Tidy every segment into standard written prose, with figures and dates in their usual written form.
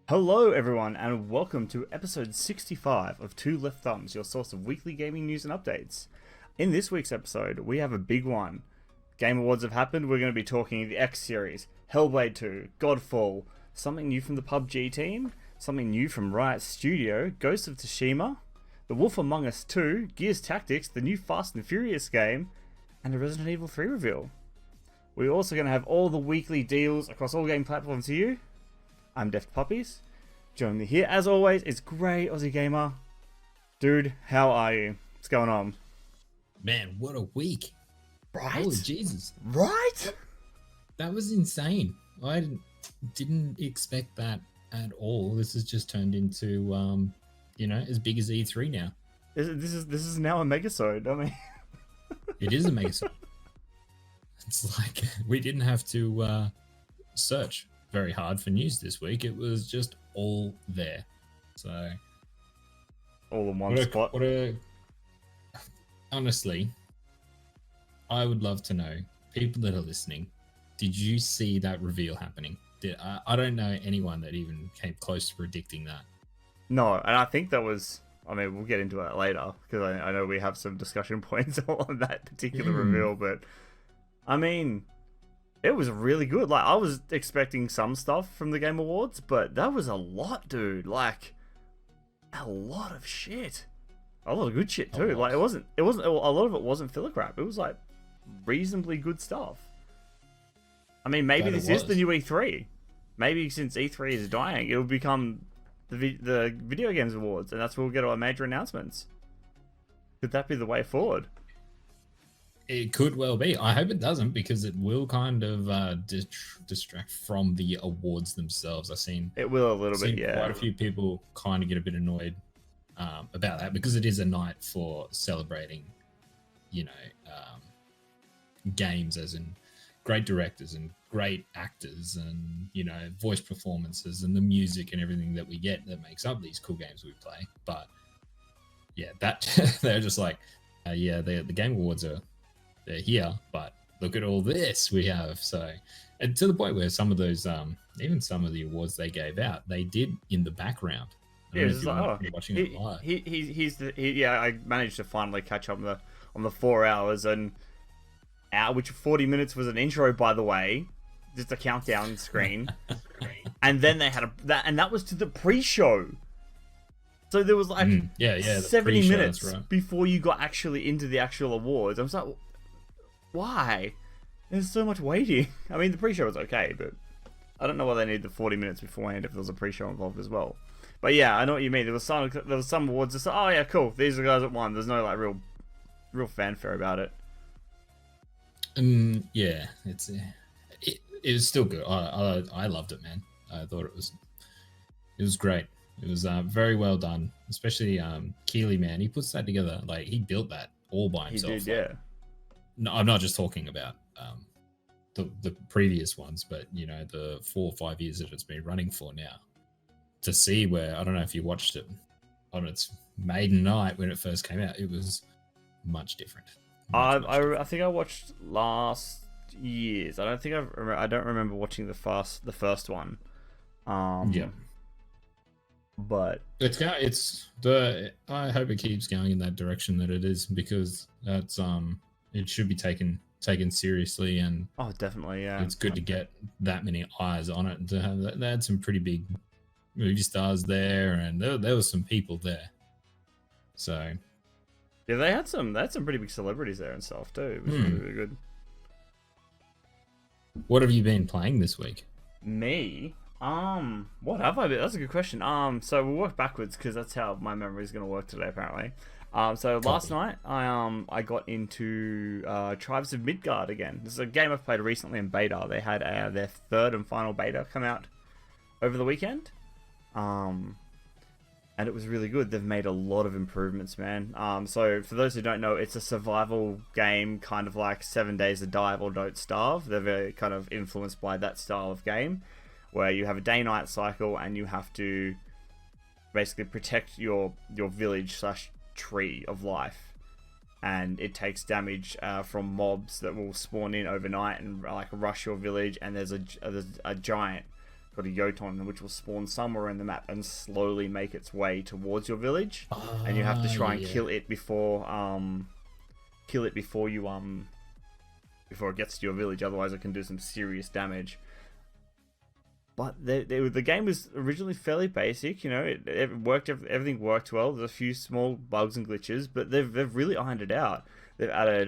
Hello everyone and welcome to episode 65 of Two Left Thumbs, your source of weekly gaming news and updates. In this week's episode, we have a big one. Game Awards have happened, we're going to be talking the X series, Hellblade 2, Godfall, something new from the PubG team, something new from Riot Studio, Ghost of Tsushima, The Wolf Among Us 2, Gears Tactics, the new Fast and Furious game, and a Resident Evil 3 reveal. We're also going to have all the weekly deals across all game platforms for you. I'm Deft Puppies. Joining me here, as always, is Grey Aussie Gamer. Dude, how are you? What's going on? Man, what a week. Right? Holy Jesus. Right? That was insane. I didn't expect that at all. This has just turned into, as big as E3 now. This is now a megasode. I mean, it is a megasode. It's like we didn't have to search very hard for news this week. It was just all there. So all in one spot. Honestly, I would love to know, people that are listening, did you see that reveal happening? I don't know anyone that even came close to predicting that. No, and I think that was, we'll get into that later, because I know we have some discussion points on that particular reveal, but it was really good. Like, I was expecting some stuff from the Game Awards, but that was a lot, dude. Like, a lot of shit. A lot of good shit too. Like, it wasn't a lot of it wasn't filler crap. It was like reasonably good stuff. Maybe this is the new E3. Maybe since E3 is dying, it will become the Video Games Awards, and that's where we'll get our major announcements. Could that be the way forward? It could well be. I hope it doesn't, because it will kind of distract from the awards themselves. It will a little bit, yeah. Quite a few people kind of get a bit annoyed about that, because it is a night for celebrating, games, as in great directors and great actors and, voice performances and the music and everything that we get that makes up these cool games we play. But yeah, that they're just like, the Game Awards they're here, but look at all this we have. So, and to the point where some of those, even some of the awards they gave out, they did in the background. Watching it live. I managed to finally catch up on the 4 hours, and which 40 minutes was an intro, by the way, just a countdown screen, and then they had that was to the pre-show. So there was like 70 minutes before you got actually into the actual awards. I was like, why? There's so much waiting. The pre-show was okay, but I don't know why they need the 40 minutes beforehand if there was a pre-show involved as well. But yeah, I know what you mean. There was some awards that said, oh yeah, cool, these are the guys that won. There's no like real fanfare about it. Yeah, it was still good. I loved it, man. I thought it was great. It was very well done, especially Keeley, man. He puts that together. Like, he built that all by himself. He did, yeah. No, I'm not just talking about the previous ones, but the 4 or 5 years that it's been running for now. To see where, I don't know if you watched it on its maiden night when it first came out, it was much different. I think I watched last year's. I don't remember watching the first one. Yeah. But I hope it keeps going in that direction that it is, because that's it should be taken seriously, and definitely, yeah, it's good to get that many eyes on it, and to have they had some pretty big movie stars there, and there was some people there. So yeah, they had some pretty big celebrities there and stuff too. It was really good. What have you been playing this week? Me? What have I been? That's a good question. So we'll work backwards, because that's how my memory is going to work today, apparently. Last night I got into Tribes of Midgard again. This is a game I've played recently in beta. They had their third and final beta come out over the weekend. And it was really good. They've made a lot of improvements, man. So for those who don't know, it's a survival game, kind of like 7 Days to Die or Don't Starve. They're very kind of influenced by that style of game, where you have a day-night cycle and you have to basically protect your village / tree of life, and it takes damage from mobs that will spawn in overnight and like rush your village. And there's a giant got a Yoton, which will spawn somewhere in the map and slowly make its way towards your village, and you have to try and kill it before before it gets to your village. Otherwise, it can do some serious damage. But the game was originally fairly basic, you know. It worked. Everything worked well. There's a few small bugs and glitches, but they've really ironed it out. They've added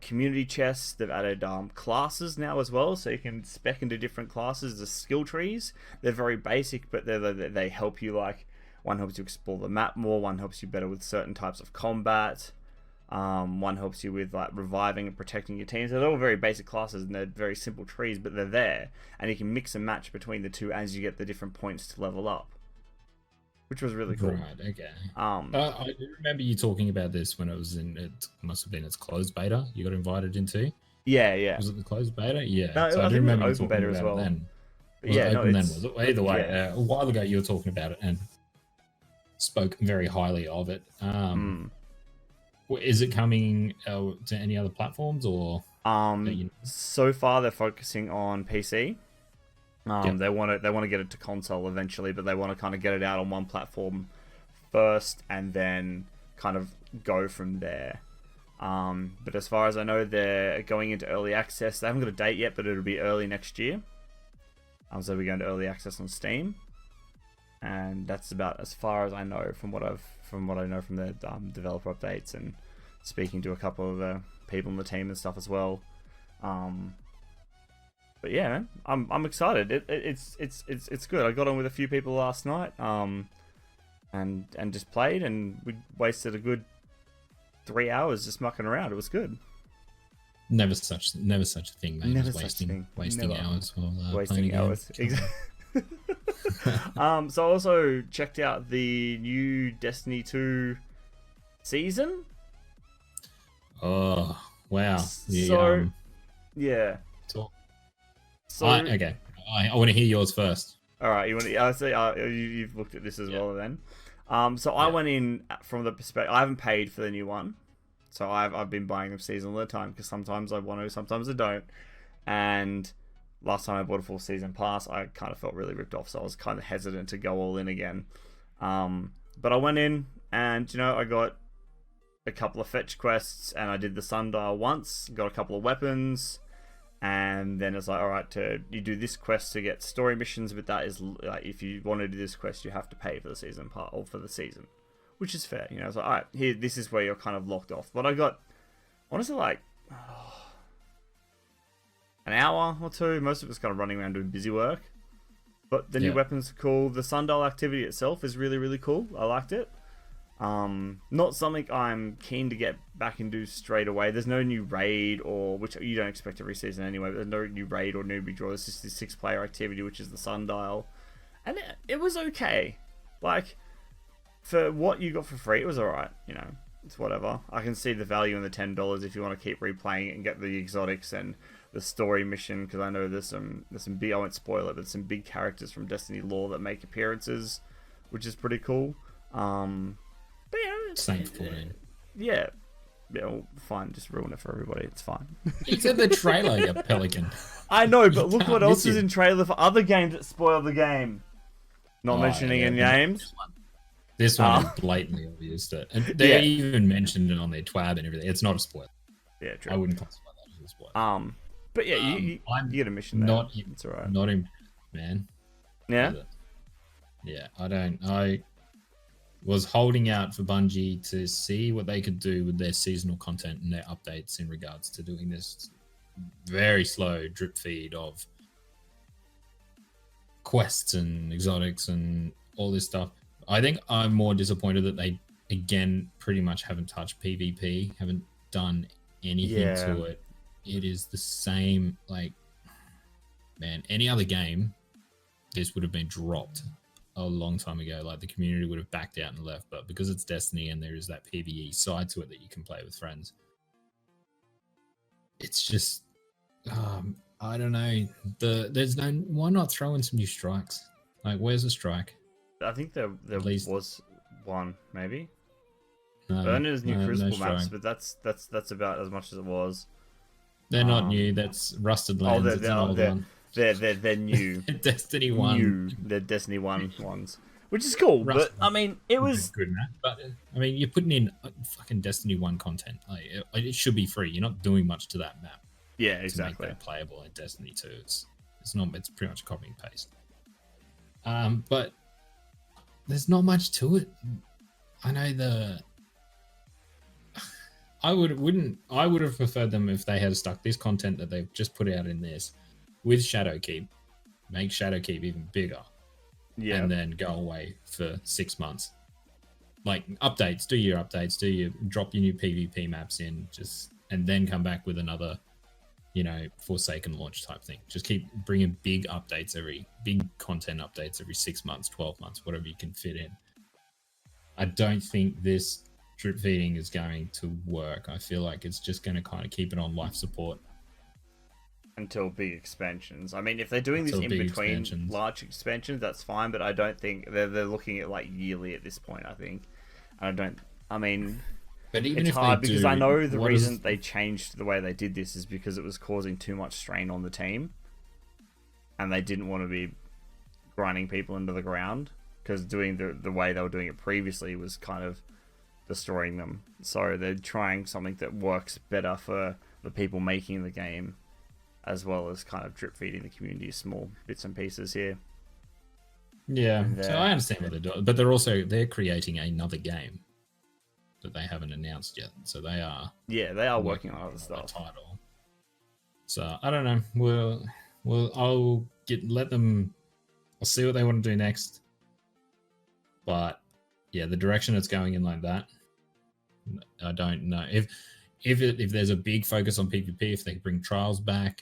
community chests. They've added classes now as well, so you can spec into different classes. The skill trees, they're very basic, but they help you. Like, one helps you explore the map more. One helps you better with certain types of combat. One helps you with like reviving and protecting your teams. They're all very basic classes and they're very simple trees, but they're there, and you can mix and match between the two as you get the different points to level up, which was really cool. Right. Okay. I remember you talking about this when it was in. It must have been its closed beta. You got invited into. Yeah. Was it the closed beta? Yeah. No, so I do think remember it you was open talking beta as about well. it then. Was it open then, was it? Either way, yeah. A while ago you were talking about it and spoke very highly of it. Is it coming to any other platforms or? So far they're focusing on PC. Yep. They want to get it to console eventually, but they want to kind of get it out on one platform first and then kind of go from there. But as far as I know, they're going into early access. They haven't got a date yet, but it'll be early next year. So we're going to early access on Steam, and that's about as far as I know from what I know from their developer updates and speaking to a couple of the people in the team and stuff as well. But yeah, man, I'm excited. It's good. I got on with a few people last night, and just played, and we wasted a good 3 hours just mucking around. It was good. Never such a thing, mate. Never wasting Never. Hours while Wasting hours. Exactly. So I also checked out the new Destiny 2 season. Oh wow! Yeah. Talk. So okay, I want to hear yours first. All right, you want to? I say you've looked at this as well then. So I went in from the perspective. I haven't paid for the new one, so I've been buying them season at a time because sometimes I want to, sometimes I don't. And last time I bought a full season pass, I kind of felt really ripped off, so I was kind of hesitant to go all in again. But I went in, and I got a couple of fetch quests, and I did the sundial once, got a couple of weapons, and then it's like, all right, you do this quest to get story missions, but that is like, if you want to do this quest, you have to pay for the season part or for the season, which is fair. It's like, all right, here, this is where you're kind of locked off. But I got, honestly, like an hour or two. Most of it's kind of running around doing busy work. But the new weapons are cool. The sundial activity itself is really, really cool. I liked it. Not something I'm keen to get back and do straight away. There's no new raid, which you don't expect every season anyway, but there's no new raid or newbie draw. It's just this 6-player activity, which is the sundial. And it was okay. Like, for what you got for free, it was alright. It's whatever. I can see the value in the $10 if you want to keep replaying it and get the exotics and the story mission, because I know there's some big, I won't spoil it, but some big characters from Destiny lore that make appearances, which is pretty cool. But Saint 14. Yeah, well, fine, just ruin it for everybody. It's fine. It's in the trailer, you pelican. I know, but look what else is in trailer for other games that spoil the game. Not mentioning any names. This one is blatantly obvious. And they even mentioned it on their twab and everything. It's not a spoiler. Yeah, true. I wouldn't classify that as a spoiler. But yeah, you get a mission there. It's alright. Not in, man. Yeah? Yeah, I was holding out for Bungie to see what they could do with their seasonal content and their updates in regards to doing this very slow drip feed of quests and exotics and all this stuff. I think I'm more disappointed that they, again, pretty much haven't touched PvP, haven't done anything to it. It is the same, like, man, any other game, this would have been dropped a long time ago. Like, the community would have backed out and left, but because it's Destiny and there is that PvE side to it that you can play with friends, it's just I don't know, why not throw in some new strikes? Like, where's the strike? I think there was one, maybe. No, Burner's new Crucible no maps, but that's about as much as it was. They're not new. That's Rusted Lands. It's an old one. They're new. Destiny 1. They're Destiny 1 ones. Which is cool, Rust but I mean, it was good, man. But I mean, you're putting in fucking Destiny 1 content. Like, it should be free. You're not doing much to that map. Yeah, To exactly. make that playable in Destiny 2. It's not. It's pretty much copy and paste. But there's not much to it. I know I would have preferred them if they had stuck this content that they've just put out in this with Shadowkeep, make Shadowkeep even bigger, and then go away for 6 months. Like updates, do your drop your new PvP maps in, and then come back with another, Forsaken launch type thing. Just keep bringing big content updates every 6 months, 12 months, whatever you can fit in. I don't think this drip feeding is going to work. I feel like it's just going to kind of keep it on life support until big expansions. I mean, if they're doing this in between large expansions, that's fine. But I don't think they're looking at like yearly at this point. I think, but even it's if hard because I know the reason is... they changed the way they did this is because it was causing too much strain on the team, and they didn't want to be grinding people into the ground, because doing the way they were doing it previously was kind of destroying them. So they're trying something that works better for the people making the game, as well as kind of drip feeding the community small bits and pieces here. Yeah, so I understand what they're doing, but they're creating another game that they haven't announced yet. So they are working on other stuff. Title. So I don't know. I'll see what they want to do next. But yeah, the direction it's going in like that, I don't know. If there's a big focus on PvP, if they bring trials back,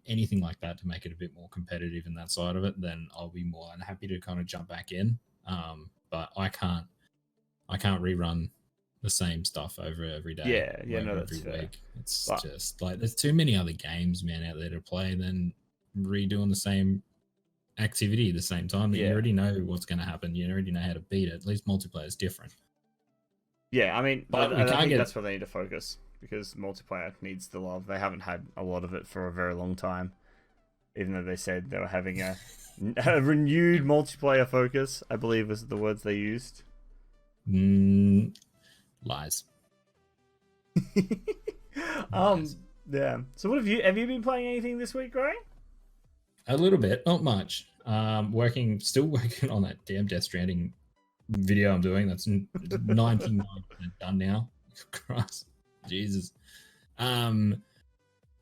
anything like that to make it a bit more competitive in that side of it, then I'll be more than happy to kind of jump back in. But I can't rerun the same stuff over every day. That's fair. Week. It's just like there's too many other games, man, out there to play than redoing the same activity at the same time. You already know what's going to happen. You already know how to beat it. At least multiplayer is different. Yeah, I mean, I think that's where they need to focus, because multiplayer needs the love. They haven't had a lot of it for a very long time, even though they said they were having a renewed multiplayer focus, I believe was the words they used. Lies. Yeah. So what have you been playing anything this week, Gray? A little bit, not much. Still working on that damn Death Stranding video I'm doing. That's 99% done now. Christ, Jesus.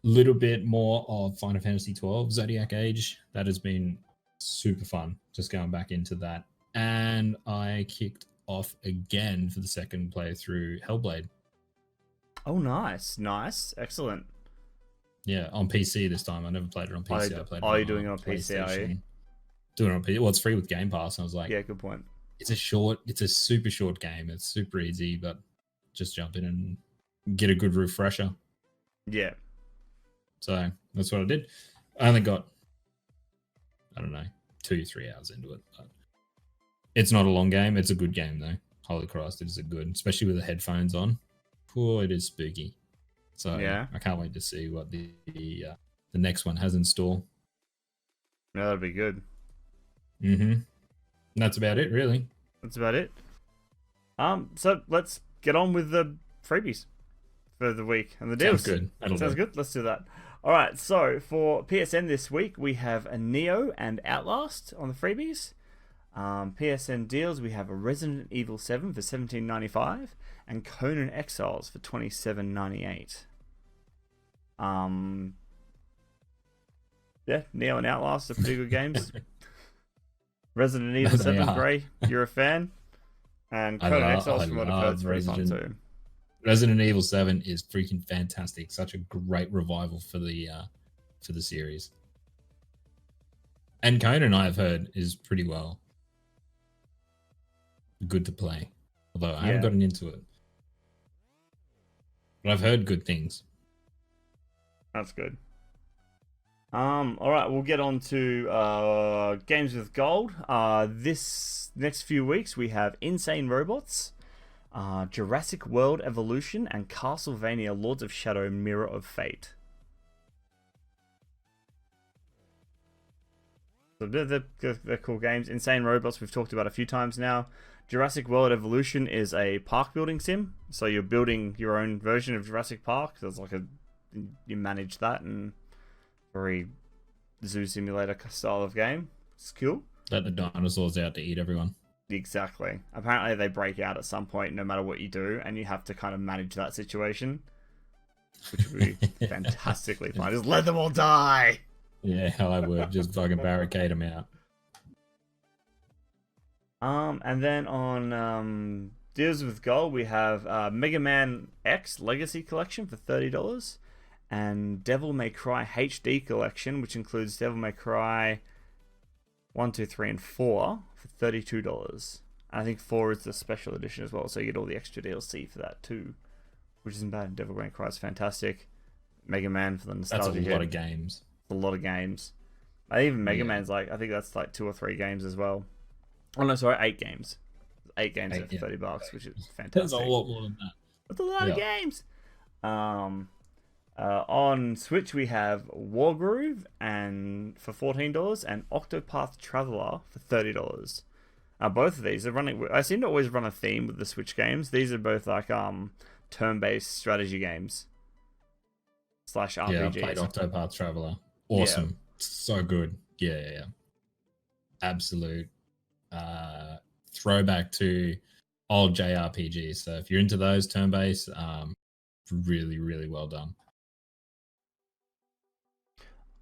Little bit more of Final Fantasy 12 Zodiac Age. That has been super fun. Just going back into that, and I kicked off again for the second playthrough Hellblade. Oh, nice, excellent. Yeah, on PC this time. I never played it on PC. I played it on doing it on PC, are you? Doing it on PC. Well, it's free with Game Pass. And I was like, yeah, good point. It's a super short game. It's super easy, but just jump in and get a good refresher. Yeah. So that's what I did. I only got, 2-3 hours into it. But it's not a long game. It's a good game though. Holy Christ, it is a good, especially with the headphones on. Oh, it is spooky. So yeah, I can't wait to see what the next one has in store. Yeah, that'll be good. And that's about it, really. That's about it. So let's get on with the freebies for the week and the deals. Sounds good. Sounds good. Let's do that. All right. So for PSN this week, we have a Neo and Outlast on the freebies. PSN deals, we have a Resident Evil 7 for $17.95 and Conan Exiles for $27.98. Yeah, Neo and Outlast are pretty good games. Resident Evil 7, Gray, you're a fan. And Conan Exiles, from what I've heard, is pretty fun too. Resident Evil 7 is freaking fantastic. Such a great revival for the series. And Conan, I've heard, is pretty well good to play. Although I haven't gotten into it. But I've heard good things. That's good. All right, we'll get on to games with gold. This next few weeks we have Insane Robots, Jurassic World Evolution, and Castlevania Lords of Shadow Mirror of Fate. So they're cool games. Insane Robots we've talked about a few times now. Jurassic World Evolution is a park building sim. So you're building your own version of Jurassic Park. There's like you manage that, and very zoo simulator style of game. It's cool. Let the dinosaurs out to eat everyone. Exactly. Apparently they break out at some point no matter what you do, and you have to kind of manage that situation, which would be fantastically fun. Just let them all die. Yeah, hell I would. Just fucking barricade them out. And then on Deals with Gold, we have Mega Man X Legacy Collection for $30, and Devil May Cry HD Collection, which includes Devil May Cry 1, 2, 3, and 4 for $32. And I think 4 is the special edition as well, so you get all the extra DLC for that too, which isn't bad. Devil May Cry is fantastic. Mega Man for the nostalgia. That's a lot of games. A lot of games. Even Mega Man's I think that's like 2 or 3 games as well. Oh no, sorry, 8 games. 8 games for $30, which is fantastic. That's a lot more than that. That's a lot of games. On Switch we have Wargroove and for $14 and Octopath Traveler for $30. Both of these are running. I seem to always run a theme with the Switch games. These are both like turn-based strategy games / RPGs. Yeah, I played Octopath Traveler. Awesome. Yeah. So good. Yeah. Absolute throwback to old JRPGs. So if you're into those turn-based, really, really well done.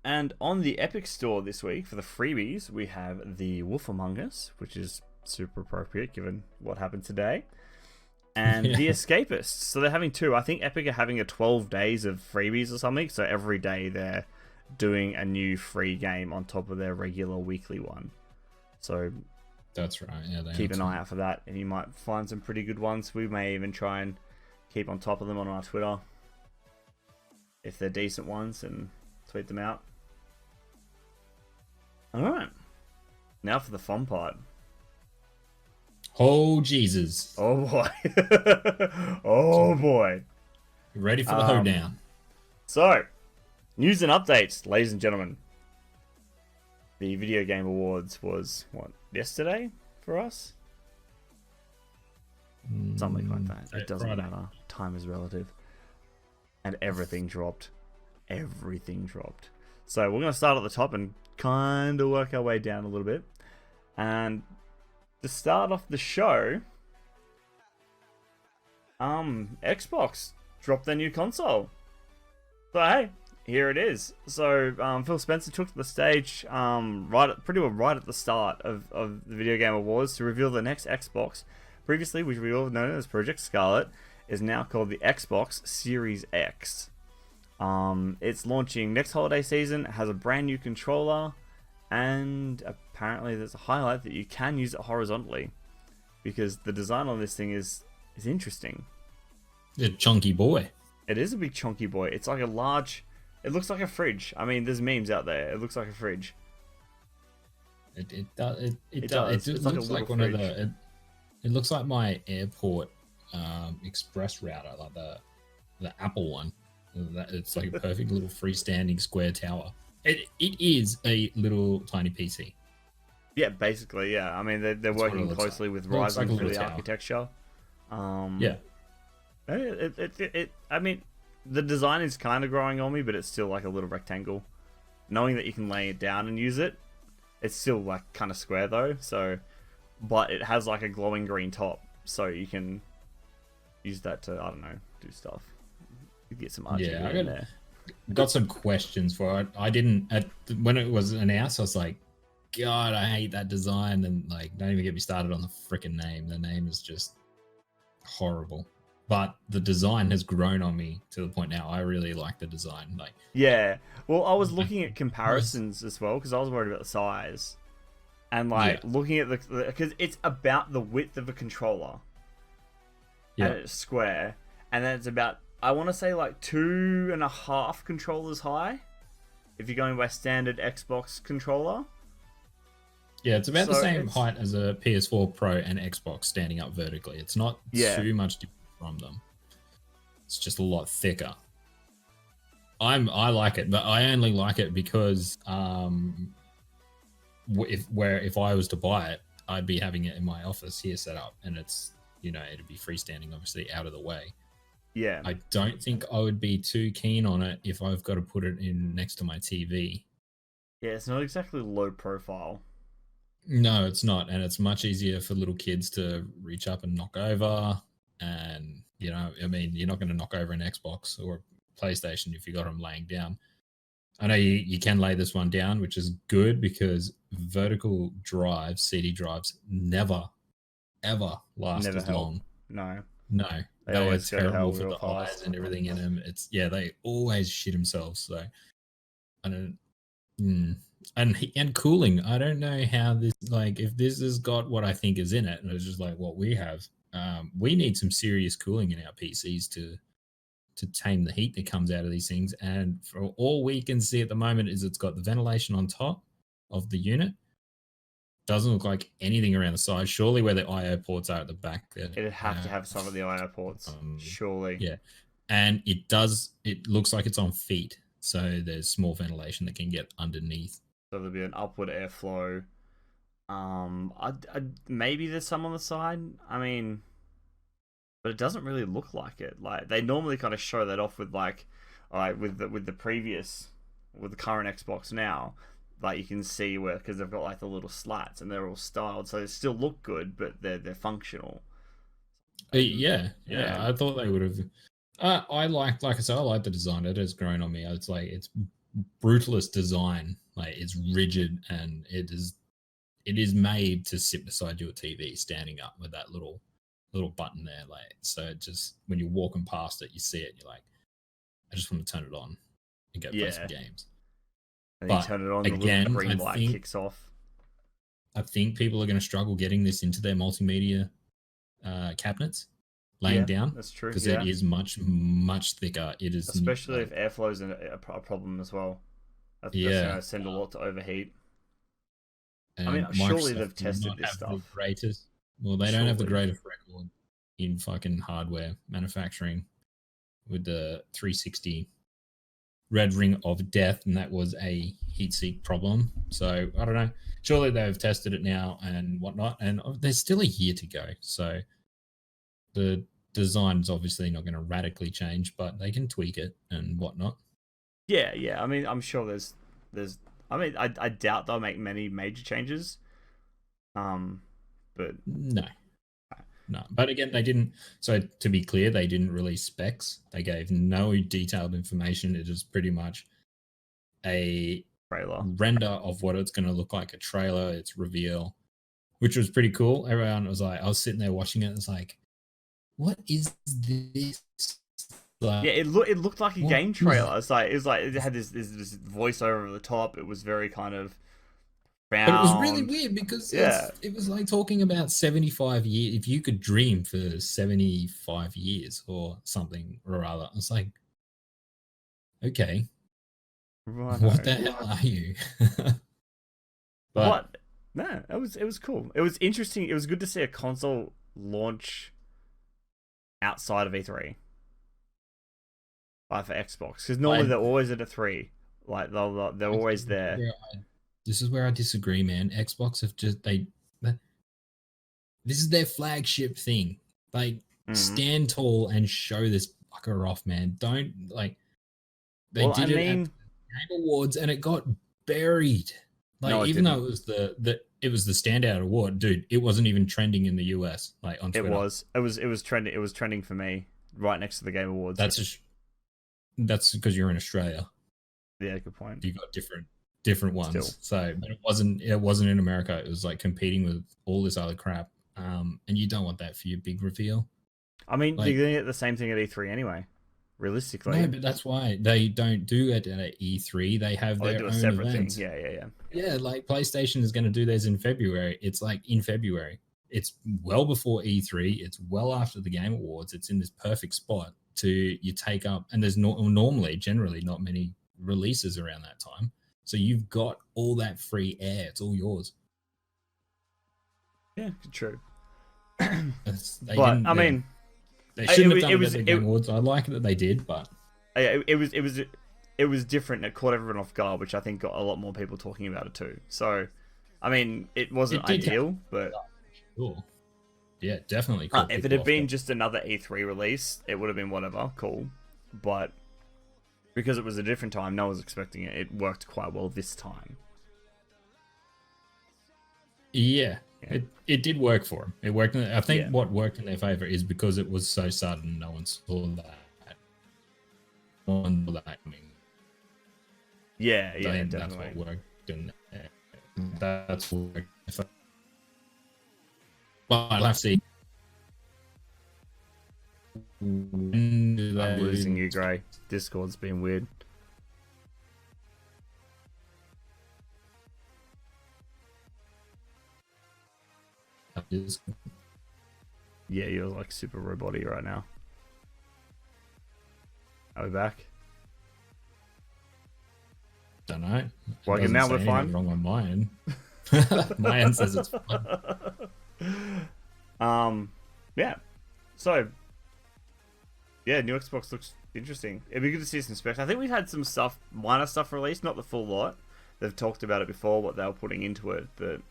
And on the Epic Store this week for the freebies, we have The Wolf Among Us, which is super appropriate given what happened today, and The Escapists. So they're having 2. I think Epic are having a 12 days of freebies or something. So every day they're doing a new free game on top of their regular weekly one. So that's right. Yeah, keep an eye out for that, and you might find some pretty good ones. We may even try and keep on top of them on our Twitter if they're decent ones and tweet them out. Alright, now for the fun part. Oh, Jesus. Oh, boy. Oh, boy. Ready for the hoedown. So, news and updates, ladies and gentlemen. The Video Game Awards was, yesterday for us? Something like that. It doesn't matter. Time is relative. And everything dropped. Everything dropped. So, we're going to start at the top and kind of work our way down a little bit. And to start off the show, Xbox dropped their new console. So hey, here it is. So Phil Spencer took the stage pretty well right at the start of the Video Game Awards to reveal the next Xbox. Previously, which we all know as Project Scarlet, is now called the Xbox Series X. It's launching next holiday season. It has a brand new controller, and apparently there's a highlight that you can use it horizontally, because the design on this thing is interesting. It's a chunky boy. It is a big chunky boy. It's like a large. It looks like a fridge. I mean, there's memes out there. It looks like a fridge. It does. It looks like one fridge. Of the. It looks like my airport express router, like the Apple one. It's like a perfect little freestanding square tower. It is a little tiny PC. Yeah, basically, yeah. I mean, they're working closely with Ryzen for the architecture. Yeah. I mean, the design is kind of growing on me, but it's still like a little rectangle. Knowing that you can lay it down and use it, it's still like kind of square though. So, but it has like a glowing green top, so you can use that to, I don't know, do stuff. You get some RGB in there. Got some questions for it. I didn't when it was announced. I was like, God, I hate that design, and like, don't even get me started on the freaking name. The name is just horrible. But the design has grown on me to the point now I really like the design. Like, yeah. Well, I was looking at comparisons as well because I was worried about the size, and like looking at the because it's about the width of a controller, and it's square, and then it's about, I want to say like 2.5 controllers high, if you're going by standard Xbox controller. Yeah, it's about the same height as a PS4 Pro and Xbox standing up vertically. It's not too much different from them. It's just a lot thicker. I like it, but I only like it because if I was to buy it, I'd be having it in my office here set up, and it's, you know, it'd be freestanding, obviously out of the way. Yeah. I don't think I would be too keen on it if I've got to put it in next to my TV. Yeah, it's not exactly low profile. No, it's not, and it's much easier for little kids to reach up and knock over. And, you know, I mean, you're not going to knock over an Xbox or a PlayStation if you got them laying down. I know you can lay this one down, which is good because vertical drives, CD drives, never, ever last Never as help. long. No. No. They always go to hell for real the eyes fast. and everything in them. It's, yeah, they always shit themselves. So, I don't, and cooling. I don't know how this, like, if this has got what I think is in it, and it's just like what we have. We need some serious cooling in our PCs to tame the heat that comes out of these things. And for all we can see at the moment is it's got the ventilation on top of the unit. Doesn't look like anything around the side. Surely where the IO ports are at the back there. It'd have to have some of the IO ports, surely. Yeah. And it looks like it's on feet. So there's small ventilation that can get underneath. So there'll be an upward airflow. Maybe there's some on the side. I mean, but it doesn't really look like it. Like they normally kind of show that off with like, all right, with the current Xbox now, like you can see where, because they've got like the little slats and they're all styled, so they still look good, but they're functional. Yeah. I thought they would have. I like I said, I like the design. It has grown on me. It's like it's brutalist design. Like it's rigid and it is made to sit beside your TV, standing up with that little button there. Like so, it just when you're walking past it, you see it, and you're like, I just want to turn it on and go play some games. And you turn it on, again, the green light kicks off. I think people are going to struggle getting this into their multimedia cabinets. Laying down, that's true, because it is much thicker. It is, especially if airflow is a problem as well. That's going to send a lot to overheat. And I mean, surely they've tested this stuff. They don't have the greatest record in fucking hardware manufacturing with the 360 red ring of death, and that was a heatsink problem. So I don't know. Surely they've tested it now and whatnot, and there's still a year to go. So the design's obviously not going to radically change, but they can tweak it and whatnot. Yeah. I mean, I'm sure there's. I mean, I doubt they'll make many major changes. But no. But again, they didn't. So to be clear, they didn't release specs. They gave no detailed information. It is pretty much a trailer render of what it's going to look like. A trailer. It's reveal, which was pretty cool. Everyone was like, I was sitting there watching it. It's like, what is this? Like, yeah, it looked like a game trailer. It was like it had this voiceover over the top. It was very kind of found. But it was really weird because it was like talking about 75 years. If you could dream for 75 years or something or other, it's like, okay, what the hell are you? But no, it was cool. It was interesting. It was good to see a console launch outside of E3. For Xbox, because normally they're always at a 3. Like they're always there. This is where I disagree, man. Xbox have just this is their flagship thing. Like stand tall and show this fucker off, man. Don't like they did it at the Game Awards and it got buried. Like no, even though it was the standout award, dude, it wasn't even trending in the US. Like on Twitter. It was trending. It was trending for me right next to the Game Awards. That's because you're in Australia. Yeah, good point. You got different ones. Still. So, but it wasn't in America. It was like competing with all this other crap. And you don't want that for your big reveal. I mean, they're going to get the same thing at E3 anyway. Realistically. No, but that's why they don't do it at E3. They have their own separate event. Thing. Yeah. Yeah, like PlayStation is going to do theirs in February. It's like in February. It's well before E3. It's well after the Game Awards. It's in this perfect spot to you take up, and there's generally not many releases around that time. So you've got all that free air. It's all yours. Yeah, true. They shouldn't have done it at the Game Awards. I like that they did, but it was different. It caught everyone off guard, which I think got a lot more people talking about it too. So, I mean, it wasn't It did ideal, but Cool. Yeah, definitely cool. if it had been just another E3 release, it would have been whatever, cool. But because it was a different time, no one was expecting it. It worked quite well this time. Yeah, it did work for him. It worked. I think Yeah. what worked in their favor is because it was so sudden. No one saw that. No one saw that coming. Yeah, Then definitely. that's what worked, and that's what worked. But I'll have to see. I'm losing you, Gray. Discord's been weird. Yeah, you're like super roboty right now. Are we back? Don't know. Well, okay, now we're fine. Wrong on my end. My end says it's fine. Yeah. So, yeah, new Xbox looks interesting. It'd be good to see some specs. I think we've had some stuff, minor stuff released, not the full lot. They've talked about it before, what they were putting into it, but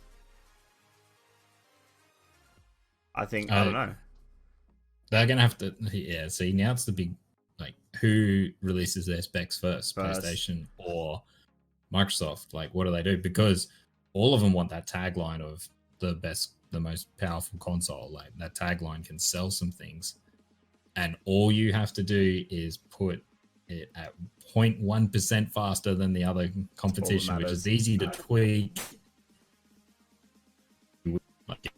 I think, I don't know. They're going to have to, yeah, see, now it's the big, like, who releases their specs first, PlayStation or Microsoft? Like, what do they do? Because all of them want that tagline of the best, the most powerful console. Like, that tagline can sell some things. And all you have to do is put it at 0.1% faster than the other competition, which is easy to tweak. Like,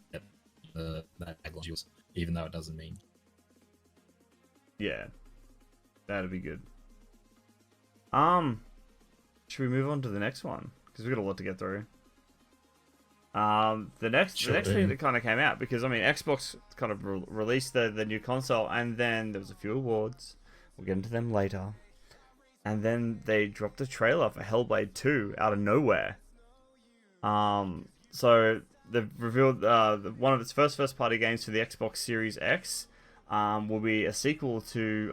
that tagline, even though it doesn't mean. Yeah, that'd be good. Should we move on to the next one? Because we've got a lot to get through. The next thing that kind of came out, because I mean, Xbox kind of released the new console, and then there was a few awards. We'll get into them later. And then they dropped a trailer for Hellblade 2 out of nowhere. So they've revealed one of its first party games for the Xbox Series X will be a sequel to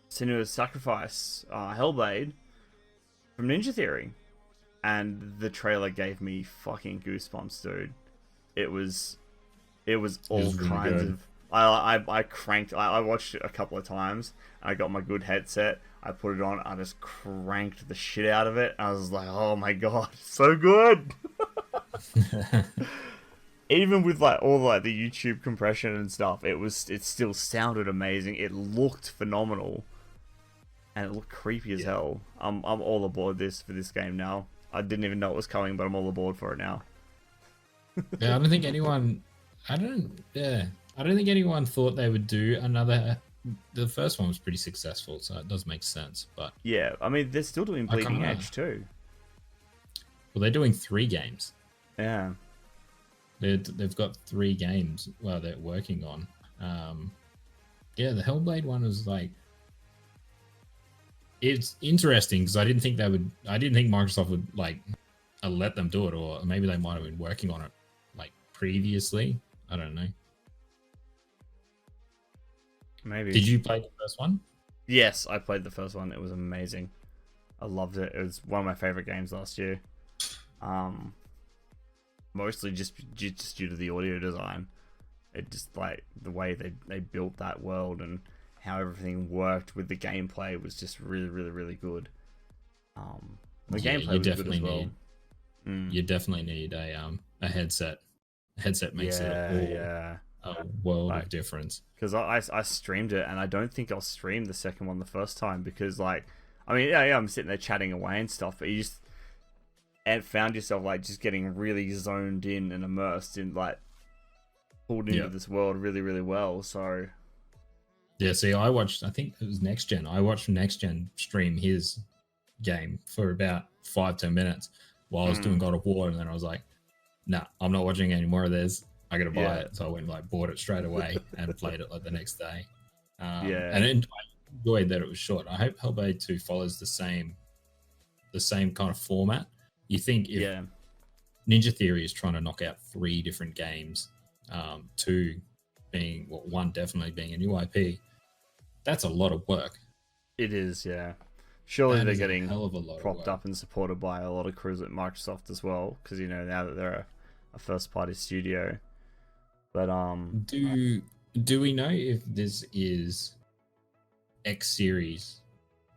Senua's Sacrifice, Hellblade from Ninja Theory. And the trailer gave me fucking goosebumps, dude. It was all kinds of. I cranked. I watched it a couple of times. And I got my good headset. I put it on. I just cranked the shit out of it. I was like, oh my god, so good. Even with like all like the YouTube compression and stuff, it still sounded amazing. It looked phenomenal, and it looked creepy as hell. I'm all aboard for this game now. I didn't even know it was coming, but I'm all aboard for it now. Yeah, I don't think anyone. I don't think anyone thought they would do another. The first one was pretty successful, so it does make sense. But yeah, I mean, they're still doing Bleeding Edge too. Well, they're doing 3 games. Yeah, they've got 3 games. Well, they're working on. Yeah, the Hellblade one was like. It's interesting because I didn't think Microsoft would like let them do it, or maybe they might have been working on it like previously. I don't know. Maybe. Did you play the first one? Yes, I played the first one. It was amazing. I loved it. It was one of my favorite games last year. Mostly just due to the audio design. It just like the way they built that world and how everything worked with the gameplay was just really, really, really good. The gameplay was good as well. You definitely need a headset. A headset makes it a world of difference. Because I streamed it, and I don't think I'll stream the second one the first time because, like, I mean, yeah, I'm sitting there chatting away and stuff, but you just found yourself like just getting really zoned in and immersed in like pulled into this world really, really well. So. Yeah, see, I think it was Next Gen. I watched Next Gen stream his game for about 5-10 minutes while I was doing God of War, and then I was like, nah, I'm not watching any more of this. I gotta buy it. So I went and like bought it straight away and played it like the next day. And I enjoyed that it was short. I hope Hellblade 2 follows the same kind of format. You think if Ninja Theory is trying to knock out 3 different games, 2 being, one definitely being a new IP, that's a lot of work. It is, yeah. Surely That they're is a getting hell of a lot of propped work. up and supported by a lot of crews at Microsoft as well, because now that they're a first party studio. But Do we know if this is X Series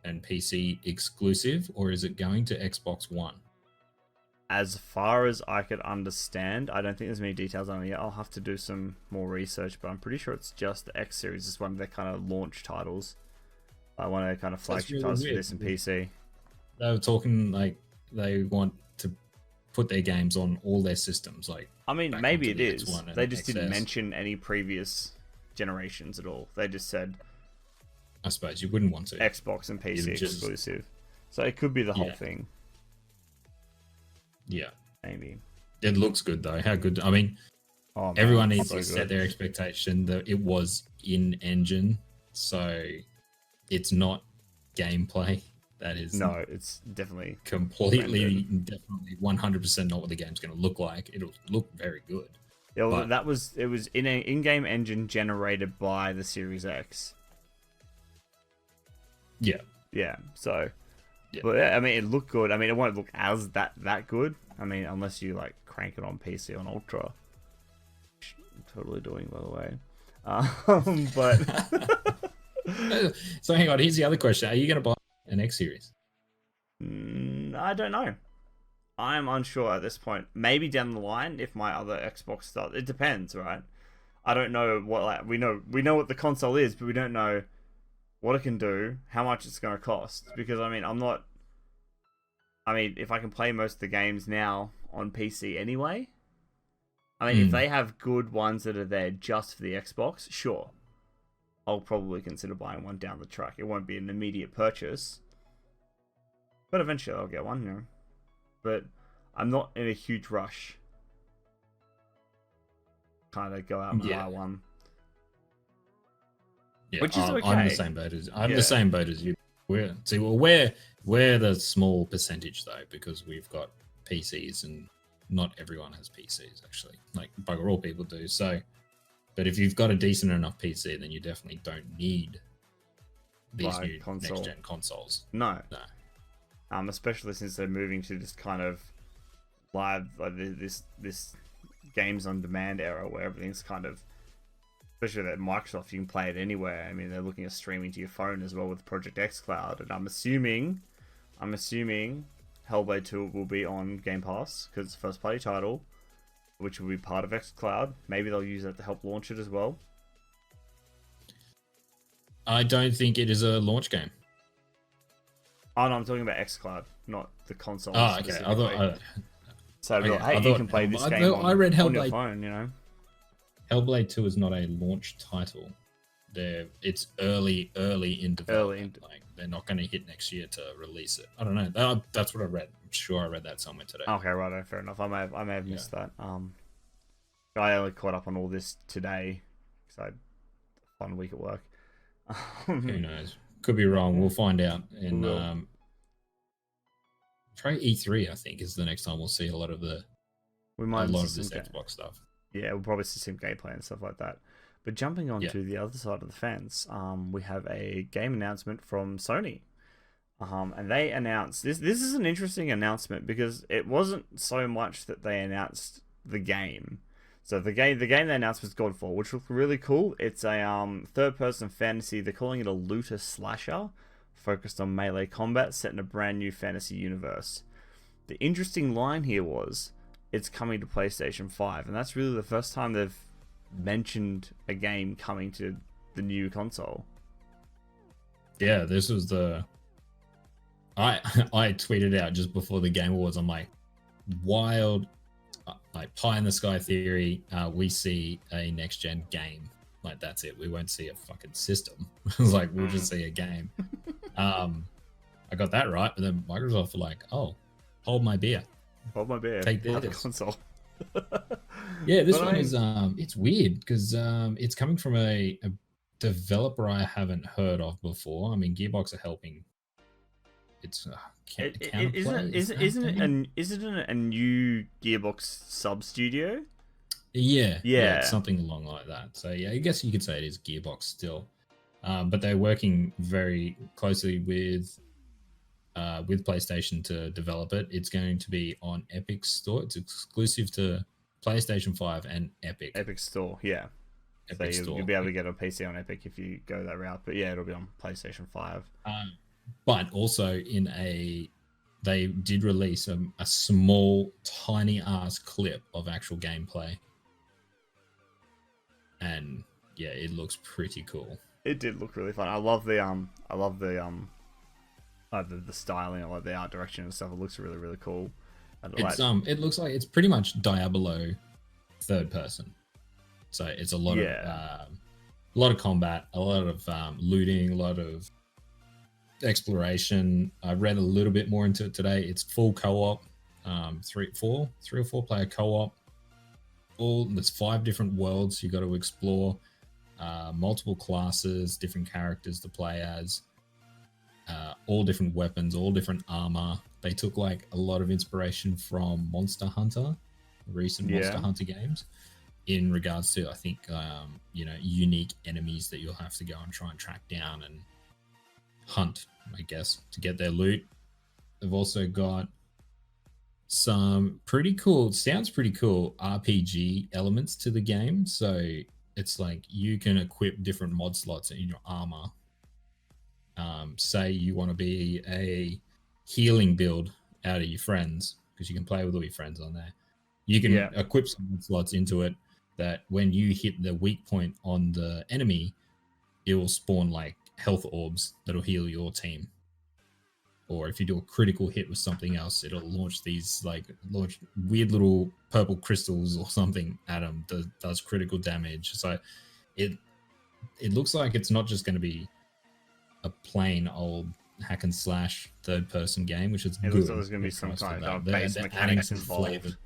and PC exclusive, or is it going to Xbox One? as far as I could understand, I don't think there's many details on it yet. I'll have to do some more research, but I'm pretty sure it's just the X Series. It's one of their kind of launch titles. One of their kind of flagship really titles for weird. this and PC. They were talking like they want to put their games on all their systems. Like, I mean, back maybe onto it the is. X1 and They just didn't XS. mention any previous generations at all. They just said I suppose you wouldn't want to. Xbox and PC You'd just- exclusive. So it could be the whole Yeah. thing, Yeah, maybe. it looks good though. How good? I mean, Oh, man, everyone it's needs so to set good. their expectation that it was in engine, so it's not gameplay. That is No, it's definitely completely, rendered. definitely 100% not what the game's going to look like. It'll look very good. Yeah, well, But- it was in an in-game engine generated by the Series X. Yeah, Yeah, so Yeah. but yeah, I mean, it looked good. I mean, it won't look as that good. I mean, unless you like crank it on PC on Ultra, which I'm totally doing, by the way. But so hang on. Here's the other question: are you going to buy an X Series? I don't know. I'm unsure at this point. Maybe down the line, if my other Xbox stuff. It depends, right? I don't know what we know what the console is, but we don't know what it can do, how much it's going to cost. Because I mean, if I can play most of the games now on PC anyway. I mean, if they have good ones that are there just for the Xbox, sure. I'll probably consider buying one down the track. It won't be an immediate purchase. But eventually I'll get one, you know. But I'm not in a huge rush. Kind of go out and buy one. Yeah, Which is I'm okay. the same boat as the same boat as you. We're the small percentage though, because we've got PCs and not everyone has PCs actually. Like bugger all people do. So, but if you've got a decent enough PC, then you definitely don't need these Buy new console. next gen consoles. No. No. Especially since they're moving to just kind of live, like this games on demand era where everything's kind of, especially that Microsoft, you can play it anywhere. I mean, they're looking at streaming to your phone as well with Project X Cloud, and I'm assuming Hellblade 2 will be on Game Pass because it's a first party title, which will be part of X Cloud. Maybe they'll use that to help launch it as well. I don't think it is a launch game. Oh no, I'm talking about X Cloud, not the console. Oh, okay. Specifically. So okay, hey, I you thought- can play this I game thought- I read on your Hellblade. phone, you know. Hellblade 2 is not a launch title. It's early in development. Like they're not going to hit next year to release it. I don't know. That's what I read. I'm sure I read that somewhere today. Okay, right, fair enough. I may have missed that. I only caught up on all this today because I had a fun week at work. Who knows? Could be wrong. We'll find out. And We will. try E3. I think is the next time we'll see a lot of this Xbox stuff. Yeah, we'll probably see some gameplay and stuff like that. But jumping on to the other side of the fence, we have a game announcement from Sony. And they announced this. This is an interesting announcement because it wasn't so much that they announced the game. So the game they announced was Godfall, which looked really cool. It's a third-person fantasy. They're calling it a looter slasher, focused on melee combat, set in a brand new fantasy universe. The interesting line here was, it's coming to PlayStation 5, and that's really the first time they've mentioned a game coming to the new console. Yeah, this was I tweeted out just before the Game Awards. I'm like, wild, like pie in the sky theory. We see a next gen game. Like that's it. We won't see a fucking system. It's like we'll just see a game. I got that right, but then Microsoft were like, "Oh, hold my beer. Hold my beer. Take Other this." console. Yeah, this But one I- is it's weird because it's coming from a developer I haven't heard of before. I mean, Gearbox are helping. It's Isn't it a new Gearbox sub studio? Yeah, Yeah. it's something along like that. So yeah, I guess you could say it is Gearbox still, but they're working very closely with with PlayStation to develop it. It's going to be on Epic Store. It's exclusive to PlayStation 5 and Epic. Epic Store, yeah. Epic So Store. you'll be able to get a PC on Epic if you go that route. But yeah, it'll be on PlayStation 5. But also they did release a small, tiny ass clip of actual gameplay. And yeah, it looks pretty cool. It did look really fun. I love the styling, I like the art direction and stuff. It looks really, really cool. It looks like it's pretty much Diablo third person. So it's a lot of combat, a lot of looting, a lot of exploration. I read a little bit more into it today. It's full co-op, three or four player co-op. There's 5 different worlds you got to explore, multiple classes, different characters to play as, all different weapons, all different armor. They took like a lot of inspiration from Monster Hunter, recent Monster Hunter games, in regards to, I think, unique enemies that you'll have to go and try and track down and hunt, I guess, to get their loot. They've also got some sounds pretty cool RPG elements to the game. So it's like you can equip different mod slots in your armor. Say you want to be a healing build out of your friends, because you can play with all your friends on there. You can equip some mod slots into it that when you hit the weak point on the enemy, it will spawn like health orbs that'll heal your team. Or if you do a critical hit with something else, it'll launch weird little purple crystals or something at them that does critical damage. So it looks like it's not just going to be a plain old hack and slash third person game, which is good. Looks like there's going to be some kind of base mechanics involved.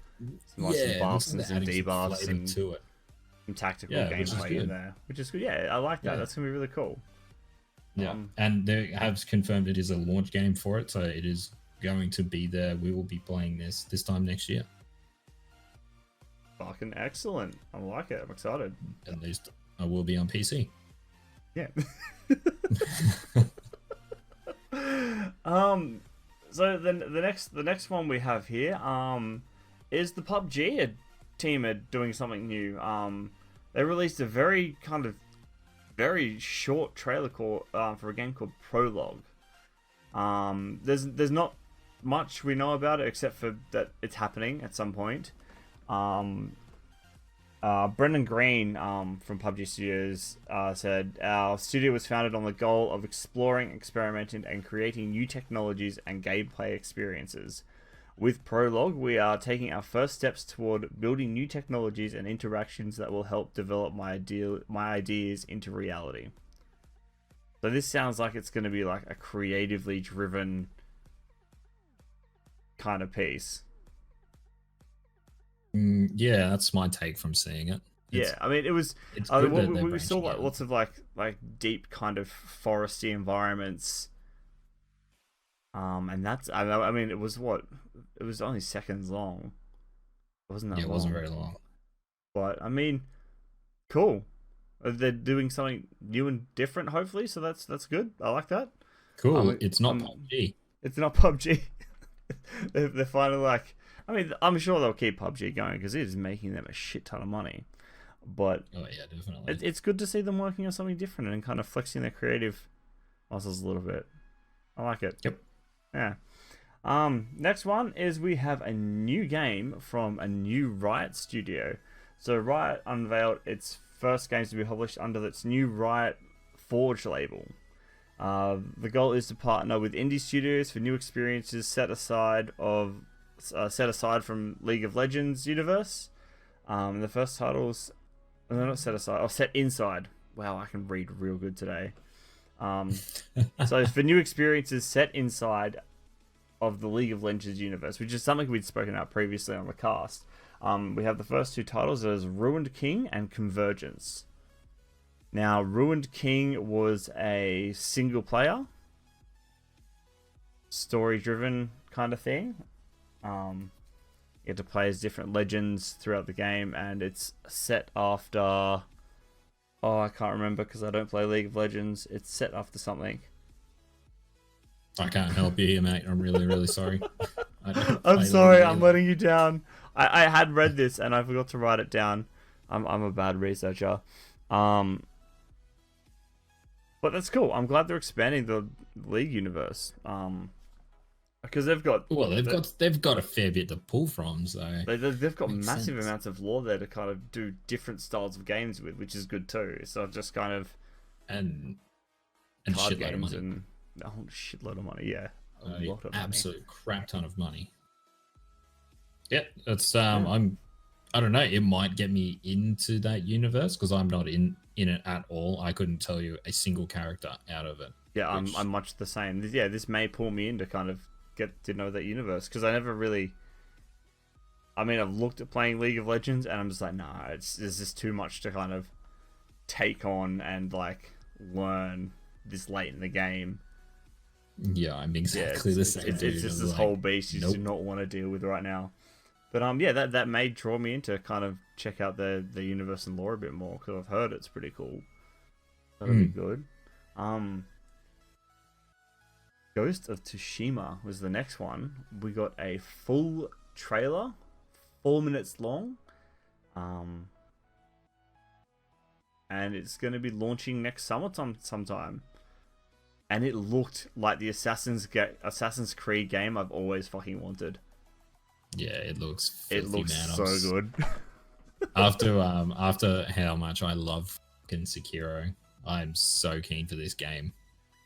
Some buffs and some debuffs and to it. Some tactical gameplay in there, which is good. Yeah, I like that. Yeah. That's going to be really cool. Yeah, and they have confirmed it is a launch game for it, so it is going to be there. We will be playing this time next year. Fucking excellent. I like it. I'm excited. At least I will be on PC. Yeah. So then the next one we have here is the PubG team are doing something new. They released a very short trailer for a game called Prologue. There's not much we know about it except for that it's happening at some point. Brendan Green from PubG Studios said, "Our studio was founded on the goal of exploring, experimenting, and creating new technologies and gameplay experiences. With Prologue, we are taking our first steps toward building new technologies and interactions that will help develop my ideas into reality." So this sounds like it's going to be like a creatively driven kind of piece. Yeah, that's my take from seeing it. I mean, it was. We saw like lots of like deep kind of foresty environments. And that's. I mean, it was what? It was only seconds long. It wasn't that long. It wasn't very long. But I mean, cool. They're doing something new and different, hopefully. So that's good. I like that. Cool. It's not PUBG. It's not PUBG. They're finally like. I mean, I'm sure they'll keep PUBG going because it is making them a shit ton of money. But oh yeah, definitely. It's good to see them working on something different and kind of flexing their creative muscles a little bit. I like it. Yep. Yeah. Next one is we have a new game from a new Riot Studio. So Riot unveiled its first games to be published under its new Riot Forge label. The goal is to partner with indie studios for new experiences set aside from League of Legends universe. The first titles, they're not set aside, set inside. Wow, I can read real good today. So for new experiences set inside of the League of Legends universe, which is something we'd spoken about previously on the cast. We have the first 2 titles as Ruined King and Convergence. Now, Ruined King was a single player, story-driven kind of thing. You get to play as different legends throughout the game, and it's set after... Oh, I can't remember because I don't play League of Legends. It's set after something. I can't help you here, mate. I'm really, really sorry. I'm sorry, I'm letting you down. I had read this and I forgot to write it down. I'm a bad researcher. But that's cool. I'm glad they're expanding the League universe. Because they've got they've got a fair bit to pull from, so they've got massive amounts of lore there to kind of do different styles of games with, which is good too. It's not just kind of and card shitload of games money. and shitload of money. Yeah, a lot of absolute crap ton of money. Yeah, it's I don't know. It might get me into that universe because I'm not in it at all. I couldn't tell you a single character out of it. Yeah, I'm much the same. Yeah, this may pull me in to kind of get to know that universe because I never really. I mean, I've looked at playing League of Legends and I'm just like, nah, there's just too much to kind of take on and like learn this late in the game. Yeah, I'm exactly the same. It's just this whole beast you do not want to deal with right now. But yeah, that may draw me into kind of check out the universe and lore a bit more because I've heard it's pretty cool. That'll be good. Ghost of Tsushima was the next one. We got a full trailer, 4 minutes long, and it's going to be launching next summer sometime. And it looked like the Assassin's Creed game I've always fucking wanted. Yeah, it looks so good. after how much I love fucking Sekiro, I'm so keen for this game.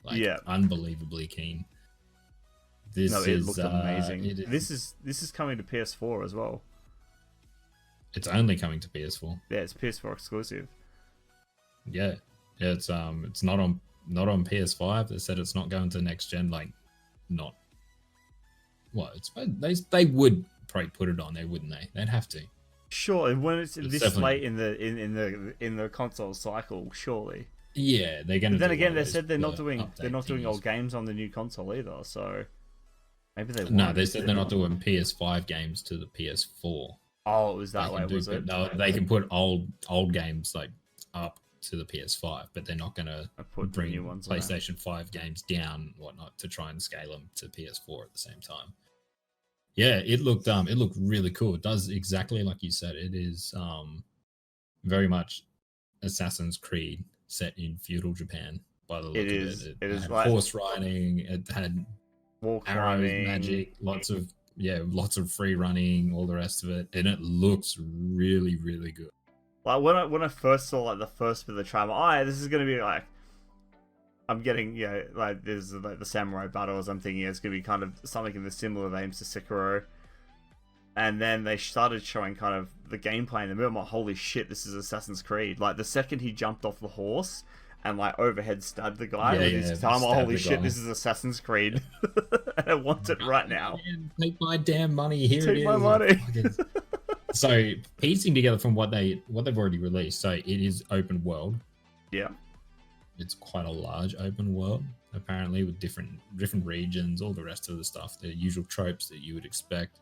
Like, unbelievably keen. It looked amazing. This is coming to PS4 as well. It's only coming to PS4. Yeah, it's PS4 exclusive. Yeah, it's not on PS5. They said it's not going to next gen. Like, not. Well, they would probably put it on there, wouldn't they? They'd have to. Sure, when it's this late in the console cycle, surely. Yeah, they're going to. But then again, they said they're not doing old games on the new console either. So maybe they. No, they said they're not doing PS5 games to the PS4. Oh, it was that way, was it? No, they can put old games like up to the PS5, but they're not going to bring new ones PlayStation 5 games down, whatnot, to try and scale them to PS4 at the same time. Yeah, it looked really cool. It does exactly like you said. It is very much Assassin's Creed set in feudal Japan by the look of it. It had like horse riding. It had arrows, magic, lots of free running, all the rest of it, and it looks really, really good. Like when I first saw like the first bit of the trailer, this is gonna be like, I'm getting like there's like the samurai battles. I'm thinking it's gonna be kind of something in the similar veins to Sekiro. And then they started showing kind of the gameplay in the middle. I'm like, holy shit, this is Assassin's Creed. Like the second he jumped off the horse and like overhead stabbed the guy with his time, holy shit, this is Assassin's Creed. And I want it right now. Take my damn money. Here it is. Take my money. So piecing together from what they've already released, so it is open world. Yeah, it's quite a large open world, apparently, with different regions, all the rest of the stuff, the usual tropes that you would expect.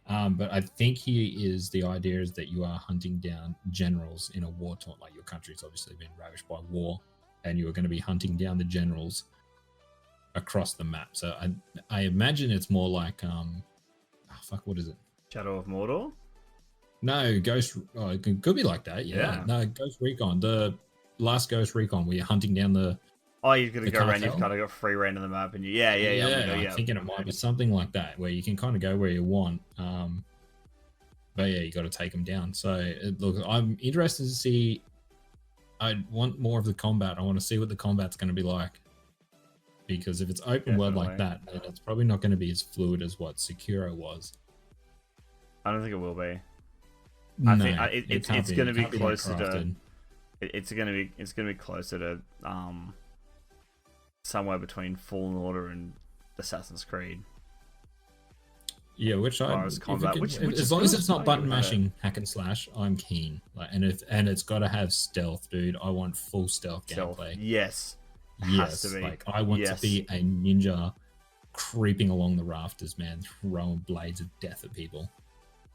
But I think the idea is that you are hunting down generals in a war-torn, like your country's obviously been ravaged by war, and you are going to be hunting down the generals across the map. So I imagine it's more like what is it? Shadow of Mordor? No, Ghost. Oh, it could be like that. Yeah. No, Ghost Recon. The last Ghost Recon, where you're hunting down the. Oh, you're gonna go around. You've kind of got free reign of the map, and I'm thinking it might be something like that, where you can kind of go where you want. But yeah, you got to take them down. So look, I'm interested to see. I want more of the combat. I want to see what the combat's going to be like, because if it's open world like that, then it's probably not going to be as fluid as what Sekiro was. I don't think it will be. No, I think it's going to be closer to. It's going to be closer to somewhere between Fallen Order and Assassin's Creed. Yeah, as long as it's not button mashing hack and slash, I'm keen. Like, and it's got to have stealth, dude. I want full stealth gameplay. Yes. Has to be. Like I want to be a ninja creeping along the rafters, man, throwing blades of death at people.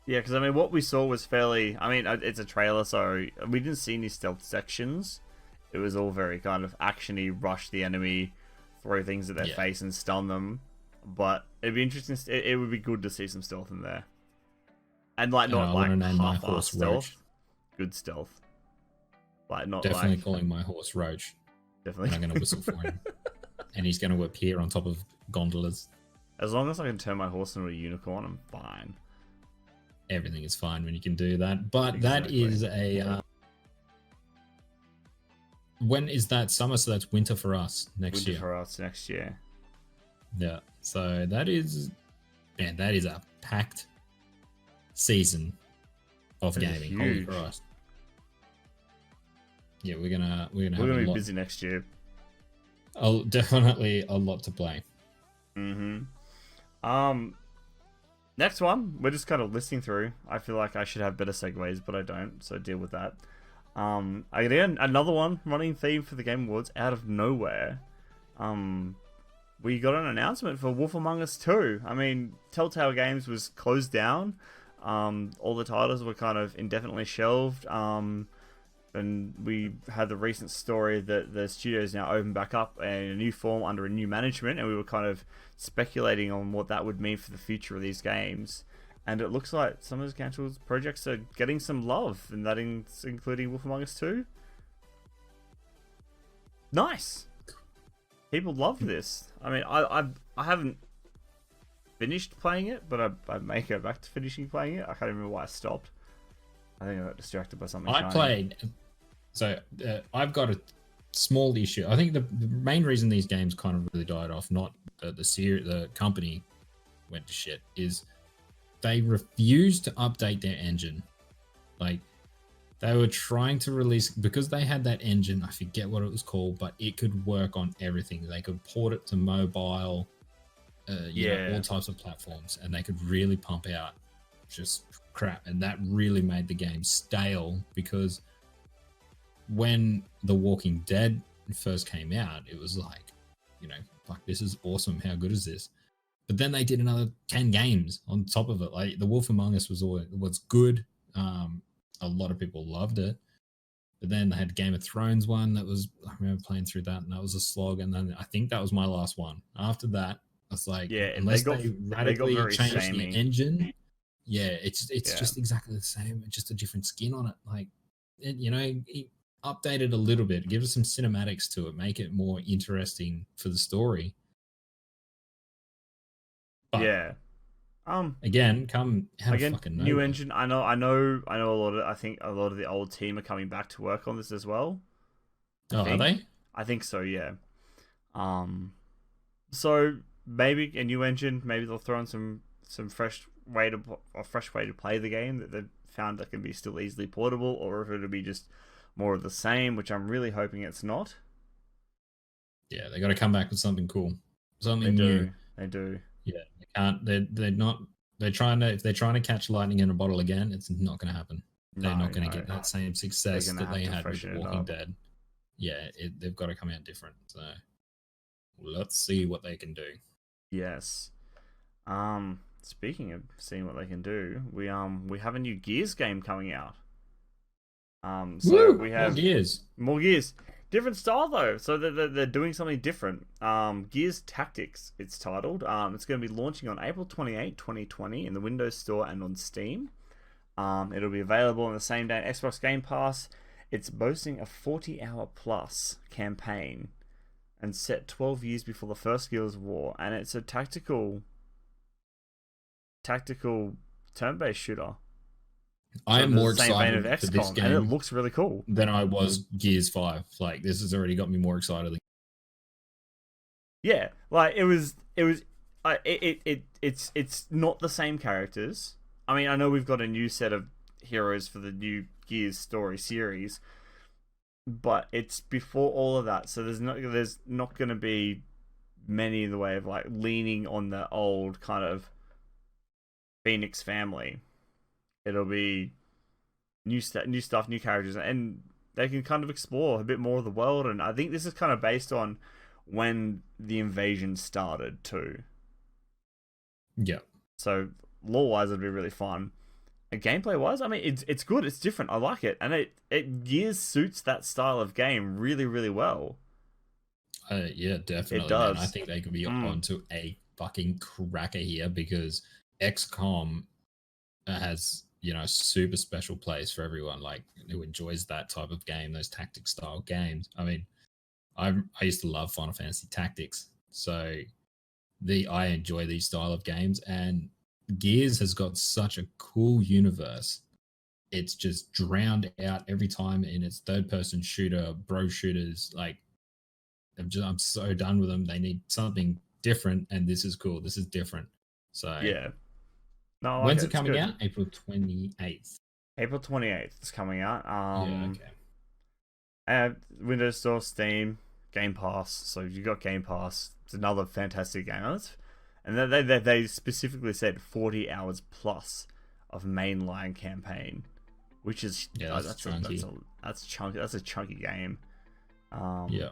Yeah, because I mean, what we saw was fairly. I mean, it's a trailer, so we didn't see any stealth sections. It was all very kind of actiony, rush the enemy, throw things at their face and stun them. But it'd be interesting. It would be good to see some stealth in there, and like not like half-assed stealth. Good stealth. Like not definitely like... calling my horse Roach. Definitely. And I'm gonna whistle for him, and he's gonna appear on top of gondolas. As long as I can turn my horse into a unicorn, I'm fine. Everything is fine when you can do that. But exactly. That is a. When is that summer? So that's winter for us next year. Winter for us next year. Yeah. So that is, man, that is a packed season of gaming. Holy Christ. Yeah, we're gonna be busy next year. Oh, definitely a lot to play. Next one, we're just kind of listing through. I feel like I should have better segues, but I don't, so deal with that. Again, another one running theme for the Game Awards out of nowhere. We got an announcement for Wolf Among Us 2. I mean, Telltale Games was closed down. All the titles were kind of indefinitely shelved. And we had the recent story that the studio's now opened back up in a new form under a new management, and we were kind of speculating on what that would mean for the future of these games. And it looks like some of those cancelled projects are getting some love, and that including Wolf Among Us 2. Nice! People love this. I mean, I haven't finished playing it, but I may go back to finishing playing it. I can't remember why I stopped. I think I got distracted by something. I've got a small issue. I think the main reason these games kind of really died off, not the company went to shit, is they refused to update their engine. Like, they were trying to release, because they had that engine, I forget what it was called, but it could work on everything. They could port it to mobile, all types of platforms, and they could really pump out just crap. And that really made the game stale, because when The Walking Dead first came out, it was like, fuck, this is awesome. How good is this? But then they did another 10 games on top of it. Like, The Wolf Among Us was good. A lot of people loved it. But then they had Game of Thrones one that was, I remember playing through that, and that was a slog. And then I think that was my last one. After that, I was like, unless they radically changed the engine, it's just exactly the same, just a different skin on it. Like, update it a little bit, give it some cinematics to it, make it more interesting for the story. But again, have a fucking new engine. I know a lot of. I think a lot of the old team are coming back to work on this as well. Are they? I think so. Yeah. So maybe a new engine. Maybe they'll throw in some fresh way to play the game that they've found that can be still easily portable, or if it'll be just more of the same, which I'm really hoping it's not. Yeah, they got to come back with something cool, something new. They do. Yeah, they can't. They're not. They're trying to. If they're trying to catch lightning in a bottle again, it's not going to happen. They're not going to get that same success that they had with Walking Dead. Yeah, they've got to come out different. So let's see what they can do. Yes. Speaking of seeing what they can do, we have a new Gears game coming out. We have more Gears. Different style though, so they're doing something different. Gears Tactics, it's titled. It's going to be launching on April 28, 2020 in the Windows Store and on Steam. It'll be available on the same day on Xbox Game Pass. It's boasting a 40-hour plus campaign and set 12 years before the first Guild War, and it's a tactical turn-based shooter. I am more excited for this game, and it looks really cool, than I was Gears 5. Like, this has already got me more excited. Yeah, like it's not the same characters. I mean, I know we've got a new set of heroes for the new Gears story series, but it's before all of that, so there's not going to be many in the way of like leaning on the old kind of Phoenix family. It'll be new stuff, new characters, and they can kind of explore a bit more of the world. And I think this is kind of based on when the invasion started too. Yeah. So lore-wise, it'll be really fun. And gameplay-wise, I mean, it's good. It's different. I like it, and it Gears suits that style of game really, really well. Yeah, definitely. It does. Man. I think they could be onto a fucking cracker here because XCOM has, you know, a super special place for everyone like who enjoys that type of game, those tactic style games. I mean, I used to love Final Fantasy Tactics, so I enjoy these style of games, and Gears has got such a cool universe. It's just drowned out every time in its third person shooter, bro shooters. Like I'm so done with them. They need something different, and this is cool. This is different. So Yeah. No, I like when's it. it coming out? April 28th. April 28th is coming out. Yeah, okay. Windows Store, Steam, Game Pass. So you got Game Pass. It's another fantastic game. And they specifically said 40 hours plus of mainline campaign, which is that's chunky. That's chunky. That's a chunky game. Yeah,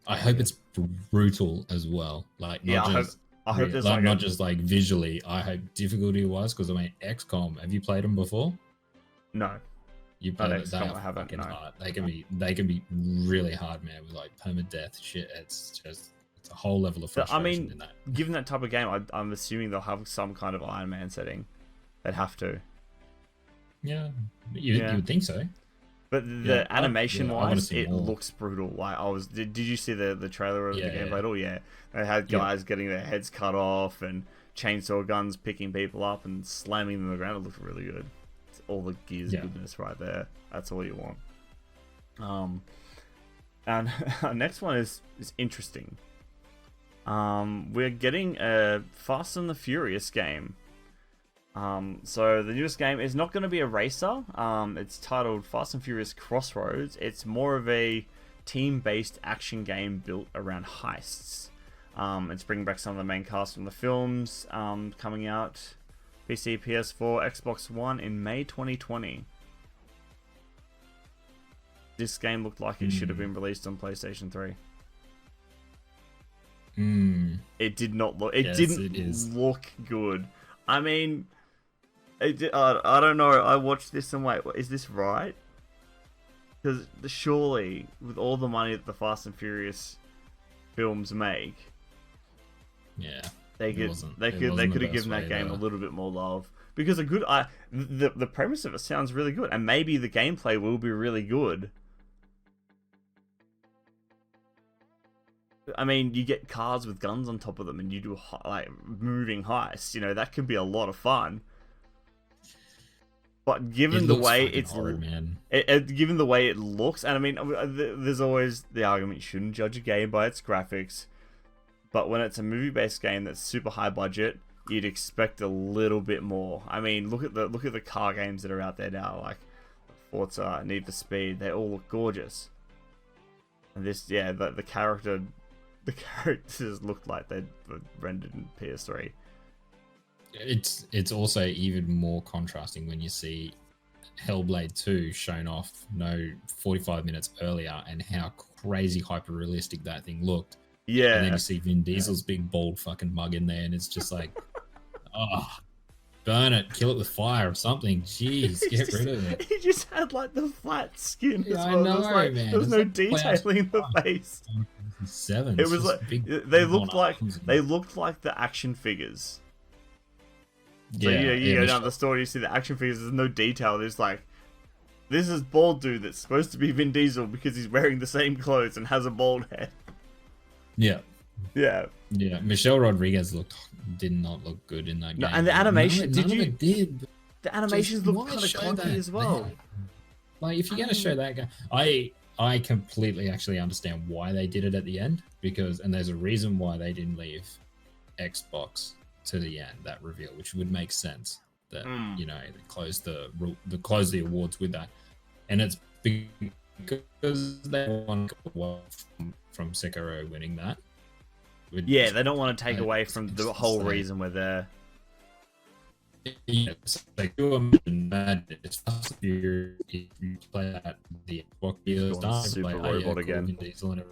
I hope it's brutal as well. Like I hope there's like not just like visually. I hope difficulty wise, because I mean XCOM. Have you played them before? No. You played it? They are fucking hard. They can be really hard, man. With like permadeath shit. It's a whole level of frustration in that. Given that type of game, I'm assuming they'll have some kind of Iron Man setting. They'd have to. Yeah, you would think so. But the animation wise, it looks brutal. Like did you see the trailer of the gameplay at all? Yeah, they had guys getting their heads cut off and chainsaw guns picking people up and slamming them on the ground. It looked really good. It's all the Gears goodness right there. That's all you want. And our next one is interesting. We're getting a Fast and the Furious game. So the newest game is not going to be a racer. It's titled Fast and Furious Crossroads. It's more of a team-based action game built around heists. It's bringing back some of the main cast from the films, coming out PC, PS4, Xbox One in May 2020. This game looked like it should have been released on PlayStation 3. It did not look. It didn't look good. I mean, I don't know. I watched this and wait, is this right? Because surely, with all the money that the Fast and Furious films make, they could have given that game a little bit more love. Because the premise of it sounds really good, and maybe the gameplay will be really good. I mean, you get cars with guns on top of them, and you do like moving heists. You know, that could be a lot of fun. But given the way it's hard, man. Given the way it looks, and I mean, there's always the argument you shouldn't judge a game by its graphics. But when it's a movie-based game that's super high budget, you'd expect a little bit more. I mean, look at the car games that are out there now, like Forza, Need for Speed. They all look gorgeous. And this, the characters looked like they were rendered in PS3. It's also even more contrasting when you see Hellblade 2 shown off 45 minutes earlier and how crazy hyper realistic that thing looked. Yeah. And then you see Vin Diesel's big bald fucking mug in there, and it's just like, burn it, kill it with fire or something. Jeez, get rid of it. He just had like the flat skin as well. I know, man. There was no detailing in the face. It was like they looked like the action figures. So you go down the store, you see the action figures. There's no detail. There's like, this is bald dude that's supposed to be Vin Diesel because he's wearing the same clothes and has a bald head. Yeah. Michelle Rodriguez did not look good in that game. And the animation, the animations look kind of clunky as well. Man. Like, if you're going to show that guy, I completely actually understand why they did it at the end, and there's a reason why they didn't leave Xbox to the end, that reveal, which would make sense that they close the awards with that, and it's because they want from Sekiro winning that. They don't want to take away from the whole reason we're there. Yeah, so like you imagine it's Fast and Furious, if you play that the Xbox years time, super robot again. Diesel and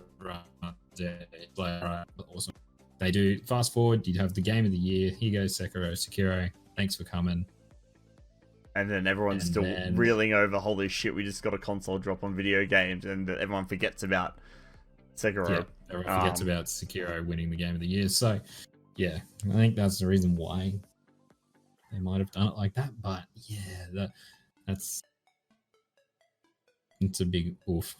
it's like, alright, awesome. They do fast forward, you'd have the game of the year. Here goes Sekiro. Thanks for coming. And then everyone's reeling over, holy shit, we just got a console drop on video games, and everyone forgets about Sekiro. Everyone forgets about Sekiro winning the Game of the Year. So, yeah, I think that's the reason why they might have done it like that. But yeah, that's it's a big oof.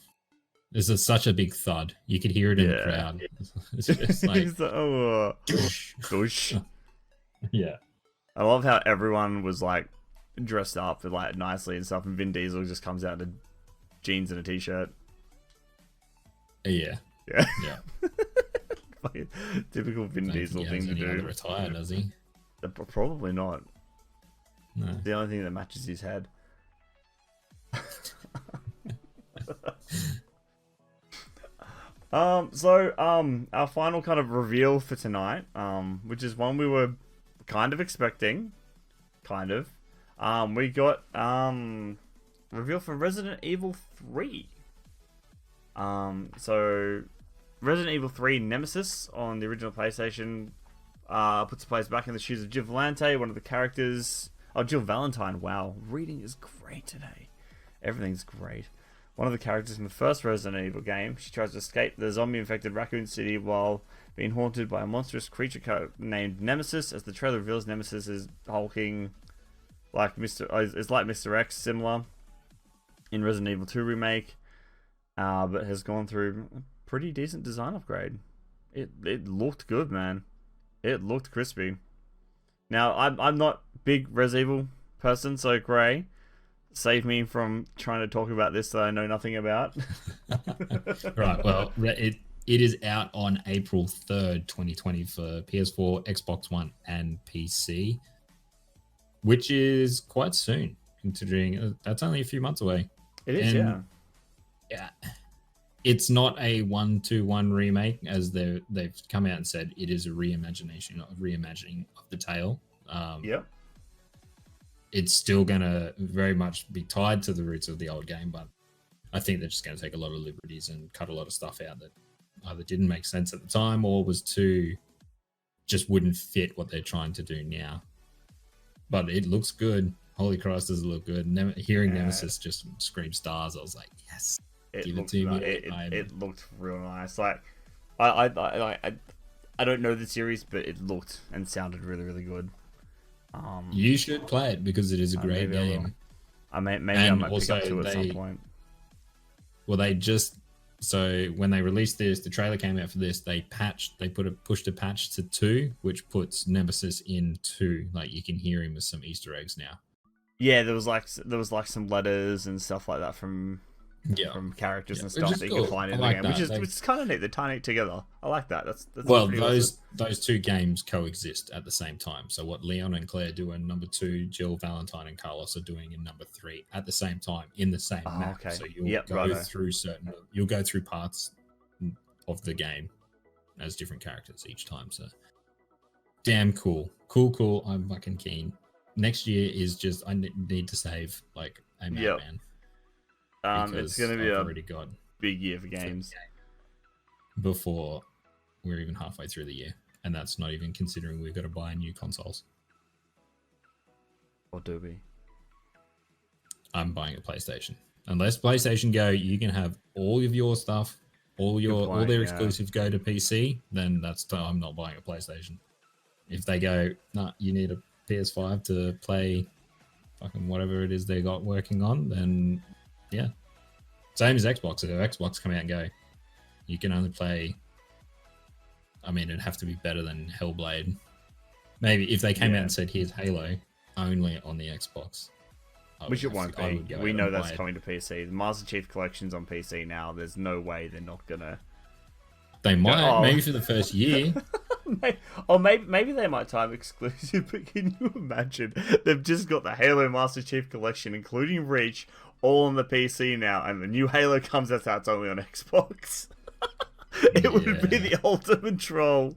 This is such a big thud. You could hear it in the crowd. It's just like, oh, goosh. Yeah. I love how everyone was like dressed up like nicely and stuff, and Vin Diesel just comes out in jeans and a t-shirt. Yeah. Yeah. Typical Vin Diesel thing to do. Retire, does he? Probably not. No. The only thing that matches his head. Our final kind of reveal for tonight, which is one we were kind of expecting, we got reveal for Resident Evil 3. So Resident Evil 3 Nemesis on the original PlayStation puts players back in the shoes of Jill Valentine, one of the characters. Oh, Jill Valentine. Wow, reading is great today. Everything's great. One of the characters in the first Resident Evil game. She tries to escape the zombie-infected Raccoon City while being haunted by a monstrous creature named Nemesis. As the trailer reveals, Nemesis is hulking like Mr. X, similar in Resident Evil 2 remake, but has gone through a pretty decent design upgrade. It looked good, man. It looked crispy. Now, I'm not big Res Evil person, so Gray, save me from trying to talk about this that I know nothing about. Right, well, it is out on April 3rd, 2020 for PS4, Xbox One, and PC, which is quite soon, considering that's only a few months away. It is, yeah. Yeah. It's not a 1-to-1 remake, as they've come out and said it is a reimagining of the tale. Yep. It's still going to very much be tied to the roots of the old game, but I think they're just going to take a lot of liberties and cut a lot of stuff out that either didn't make sense at the time or just wouldn't fit what they're trying to do now. But it looks good. Holy Christ, does it look good. Hearing Nemesis just scream stars, I was like, yes, give it to me. It looked real nice. Like, I don't know the series, but it looked and sounded really, really good. You should play it because it is a great game. I might pick up to it at some point. Well, so when they released this, the trailer came out for this. They pushed a patch to 2, which puts Nemesis in 2. Like, you can hear him with some Easter eggs now. Yeah, there was some letters and stuff like that from characters and stuff that you can find in the game, which is kind of neat. They're tying it together. I like that. That's well, those two games coexist at the same time. So what Leon and Claire do in number 2, Jill, Valentine, and Carlos are doing in number 3 at the same time in the same map. Okay. So you'll go through parts of the game as different characters each time. So damn cool. I'm fucking keen. Next year is just I need to save like a madman. It's going to be a big year for games. Before we're even halfway through the year. And that's not even considering we've got to buy new consoles. Or do we? I'm buying a PlayStation. Unless PlayStation go, you can have all of your stuff, all their exclusives go to PC, then I'm not buying a PlayStation. If they go, nah, you need a PS5 to play fucking whatever it is they got working on, then yeah. Same as Xbox. If Xbox come out and go, you can only play, I mean, it'd have to be better than Hellblade. Maybe if they came out and said, here's Halo, only on the Xbox. Which it won't be. We know that's coming to PC. The Master Chief Collection's on PC now. There's no way they're not gonna... They might, maybe for the first year. Maybe they might time exclusive, but can you imagine? They've just got the Halo Master Chief Collection, including Reach, all on the PC now, and the new Halo comes out, it's only on Xbox. It would be the ultimate troll.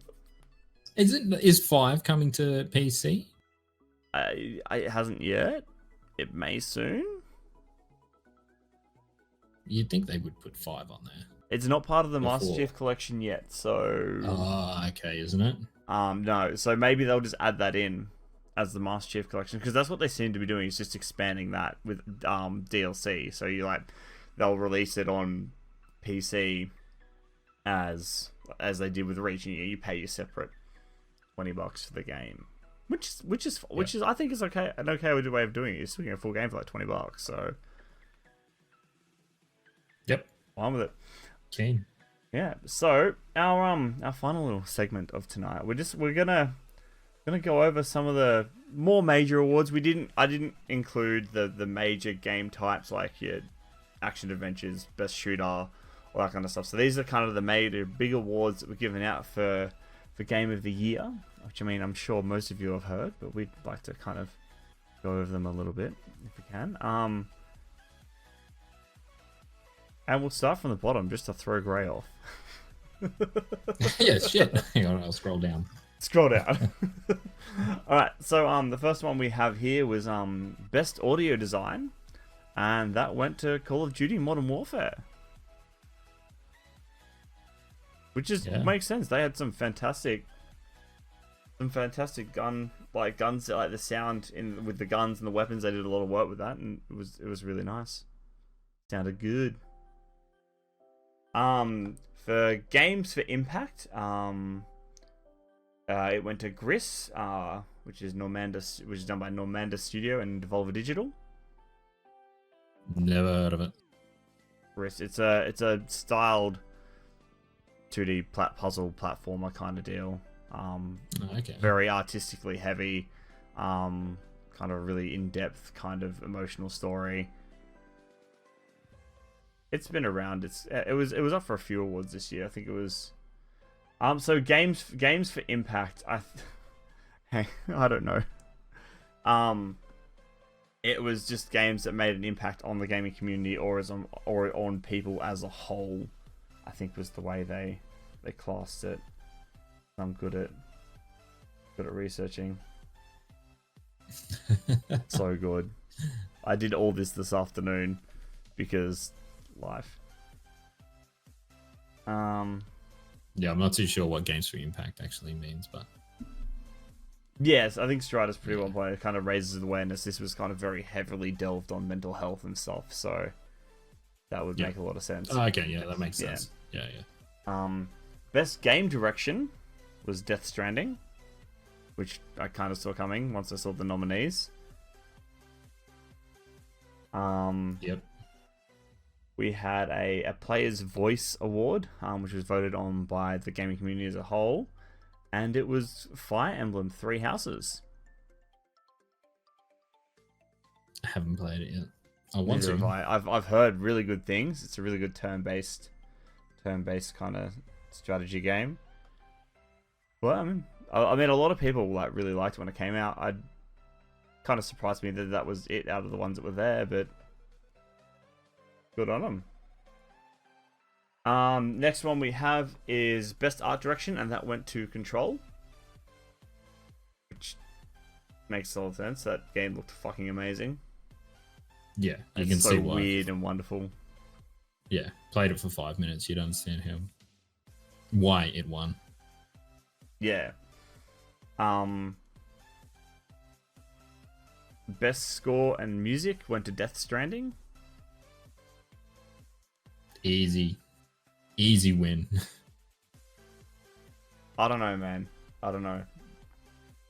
Is 5 coming to PC? It hasn't yet. It may soon. You'd think they would put 5 on there. It's not part of the Master Chief Collection yet, so... Oh, okay, isn't it? No, so maybe they'll just add that in as the Master Chief Collection, because that's what they seem to be doing, is just expanding that with DLC. So they'll release it on PC as as they did with Reach, you pay your separate $20 for the game, which is I think is okay, an okay way of doing it. You're still getting a full game for like $20, so Yep, fine with it. keen. Yeah. So our final little segment of tonight, we're gonna go over some of the more major awards. I didn't include the major game types like your action adventures, best shooter, all that kind of stuff. So these are kind of the major big awards that were given out for Game of the Year, which I mean I'm sure most of you have heard, but we'd like to kind of go over them a little bit if we can. And we'll start from the bottom just to throw Gray off. Yeah, shit. Hang on, I'll scroll down. Scroll down. Alright, so the first one we have here was Best Audio Design, and that went to Call of Duty Modern Warfare. Which makes sense. They had some fantastic guns, like the sound with the guns and the weapons. They did a lot of work with that, and it was really nice. Sounded good. For games for impact, it went to Gris, which is done by Normandy Studio and Devolver Digital. Never heard of it. Gris, it's a styled 2D puzzle platformer kind of deal. Okay. Very artistically heavy, kind of really in-depth kind of emotional story. It's been around. It was up for a few awards this year. I think it was. So games for impact. I don't know. It was just games that made an impact on the gaming community or on people as a whole. I think was the way they classed it. I'm good at researching. So good. I did all this afternoon because life. Yeah, I'm not too sure what games for impact actually means, but yes, I think Strider's pretty well played. It kind of raises awareness. This was kind of very heavily delved on mental health and stuff, so that would make a lot of sense. Oh, okay, yeah, that makes sense. Yeah. Best game direction was Death Stranding, which I kind of saw coming once I saw the nominees. Yep. We had a Player's Voice Award, which was voted on by the gaming community as a whole, and it was Fire Emblem Three Houses. I haven't played it yet. I want to. I've heard really good things. It's a really good turn-based kind of strategy game. Well, I mean, a lot of people really liked it when it came out. I kind of surprised me that was it out of the ones that were there, but good on them. Next one we have is Best Art Direction, and that went to Control, which makes a lot of sense. That game looked fucking amazing. Yeah, you it's can so see why. Weird and wonderful. Yeah, played it for 5 minutes. You'd understand why it won. Yeah. Best Score and Music went to Death Stranding. Easy win. I don't know, man. I don't know.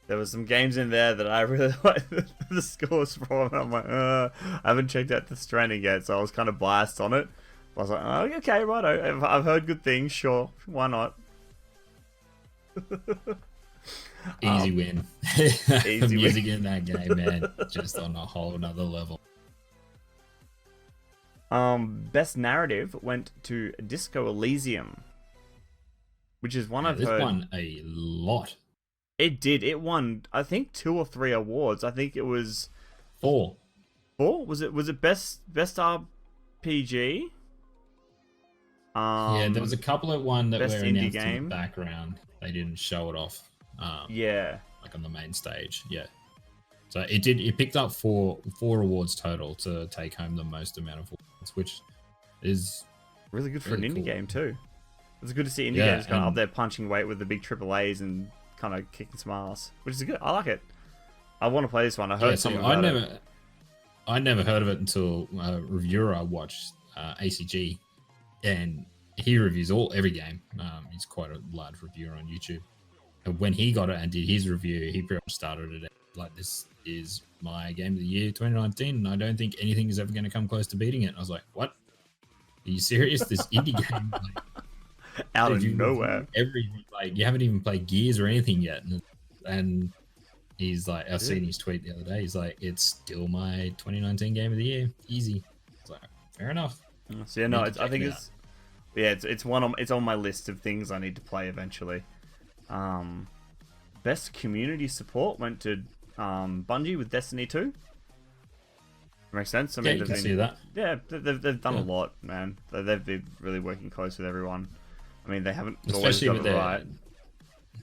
There was some games in there that I really like the scores from. I'm like, I haven't checked out Death Stranding yet, so I was kind of biased on it. I was like, oh, okay, righto. I've heard good things. Sure, why not? Easy win. Easy Music win. in that game, man, just on a whole nother level. Best Narrative went to Disco Elysium, which is one I've heard. This won a lot. It did. It won, I think, 2 or 3 awards. I think it was 4. 4? Was it best RPG? Yeah, there was a couple at one that were best indie announced in game. the background. They didn't show it off. Yeah. Like on the main stage. Yeah. So it picked up four awards total to take home the most amount of awards, which is really good for really an indie cool. game too. It's good to see indie Yeah, games kind of up there punching weight with the big AAAs and kind of kicking some ass, which is good. I like it. I want to play this one. I heard something about it. I never heard of it until a reviewer I watched, ACG, and he reviews every game. He's quite a large reviewer on YouTube. And when he got it and did his review, he pretty much started it like, this is my game of the year 2019, and I don't think anything is ever going to come close to beating it. And I was like, what? Are you serious? This indie game, like, out of nowhere. You haven't even played Gears or anything yet, and he's like, I've seen his tweet the other day. He's like, it's still my 2019 game of the year, easy. It's like, fair enough. So yeah, no, I think it's on my list of things I need to play eventually. Best community support went to Bungie with Destiny 2. Makes sense. I mean, you can see that. Yeah, they've done a lot, man. They've been really working close with everyone. I mean, they haven't especially always got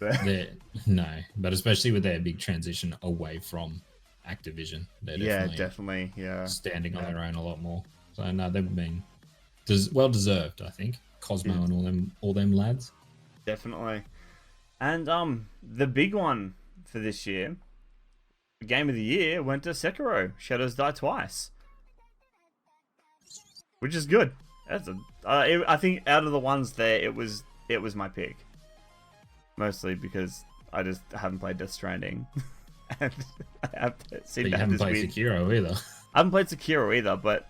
it right. But especially with their big transition away from Activision, they're definitely standing on their own a lot more. So no, they've been well deserved, I think. Cosmo and all them lads. Definitely. And the big one for this year, Game of the Year, went to Sekiro: Shadows Die Twice, which is good. I think out of the ones there, it was my pick, mostly because I just haven't played Death Stranding, and you haven't played Sekiro either. I haven't played Sekiro either, but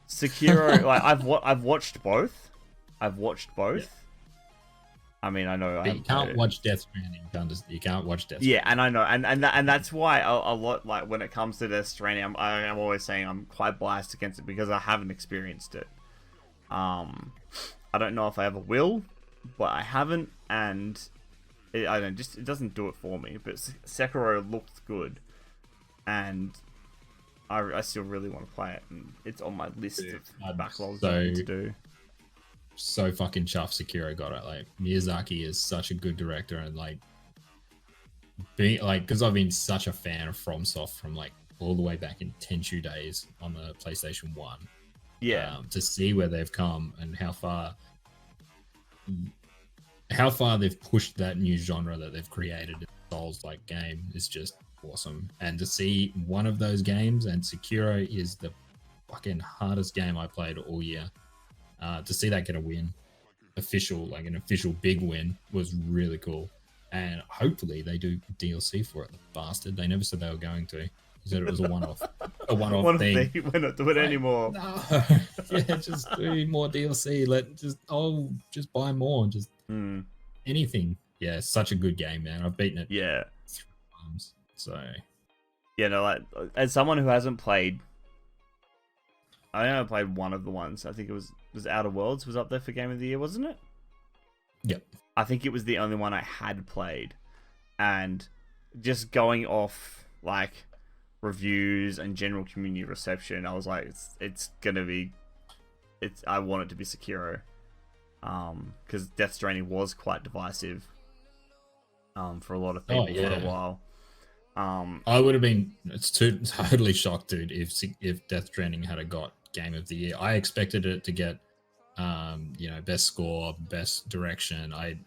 Sekiro, like I've watched both. Yeah. I mean, I know you can't watch Death Stranding. You can't watch Death Stranding. Yeah, and I know, and that's why a lot, like, when it comes to Death Stranding, I'm always saying I'm quite biased against it because I haven't experienced it. I don't know if I ever will, but I haven't, and it doesn't do it for me. But Sekiro looked good, and I still really want to play it, and it's on my list of backlogs I need to do. So fucking chuffed Sekiro got it. Like, Miyazaki is such a good director, and like being like, because I've been such a fan of FromSoft from like all the way back in Tenchu days on the PlayStation 1. Yeah. To see where they've come and how far they've pushed that new genre that they've created, a Souls-like game, is just awesome. And to see one of those games, and Sekiro is the fucking hardest game I played all year. To see that get a win, an official big win, was really cool. And hopefully they do DLC for it. The bastard. They never said they were going to. He said it was a one-off. One-off thing. We're not doing it anymore. No. Yeah, just do more DLC. Just buy more. Just anything. Yeah, such a good game, man. I've beaten it 3 times. So yeah, no, like, as someone who hasn't played, I only played one of the ones. I think it was Outer Worlds was up there for Game of the Year, wasn't it? Yep. I think it was the only one I had played. And just going off, like, reviews and general community reception, I was like, it's gonna be... I want it to be Sekiro. Because Death Stranding was quite divisive for a lot of people for a while. I would have been totally shocked, dude, if Death Stranding had got Game of the Year. I expected it to get best score, best direction. I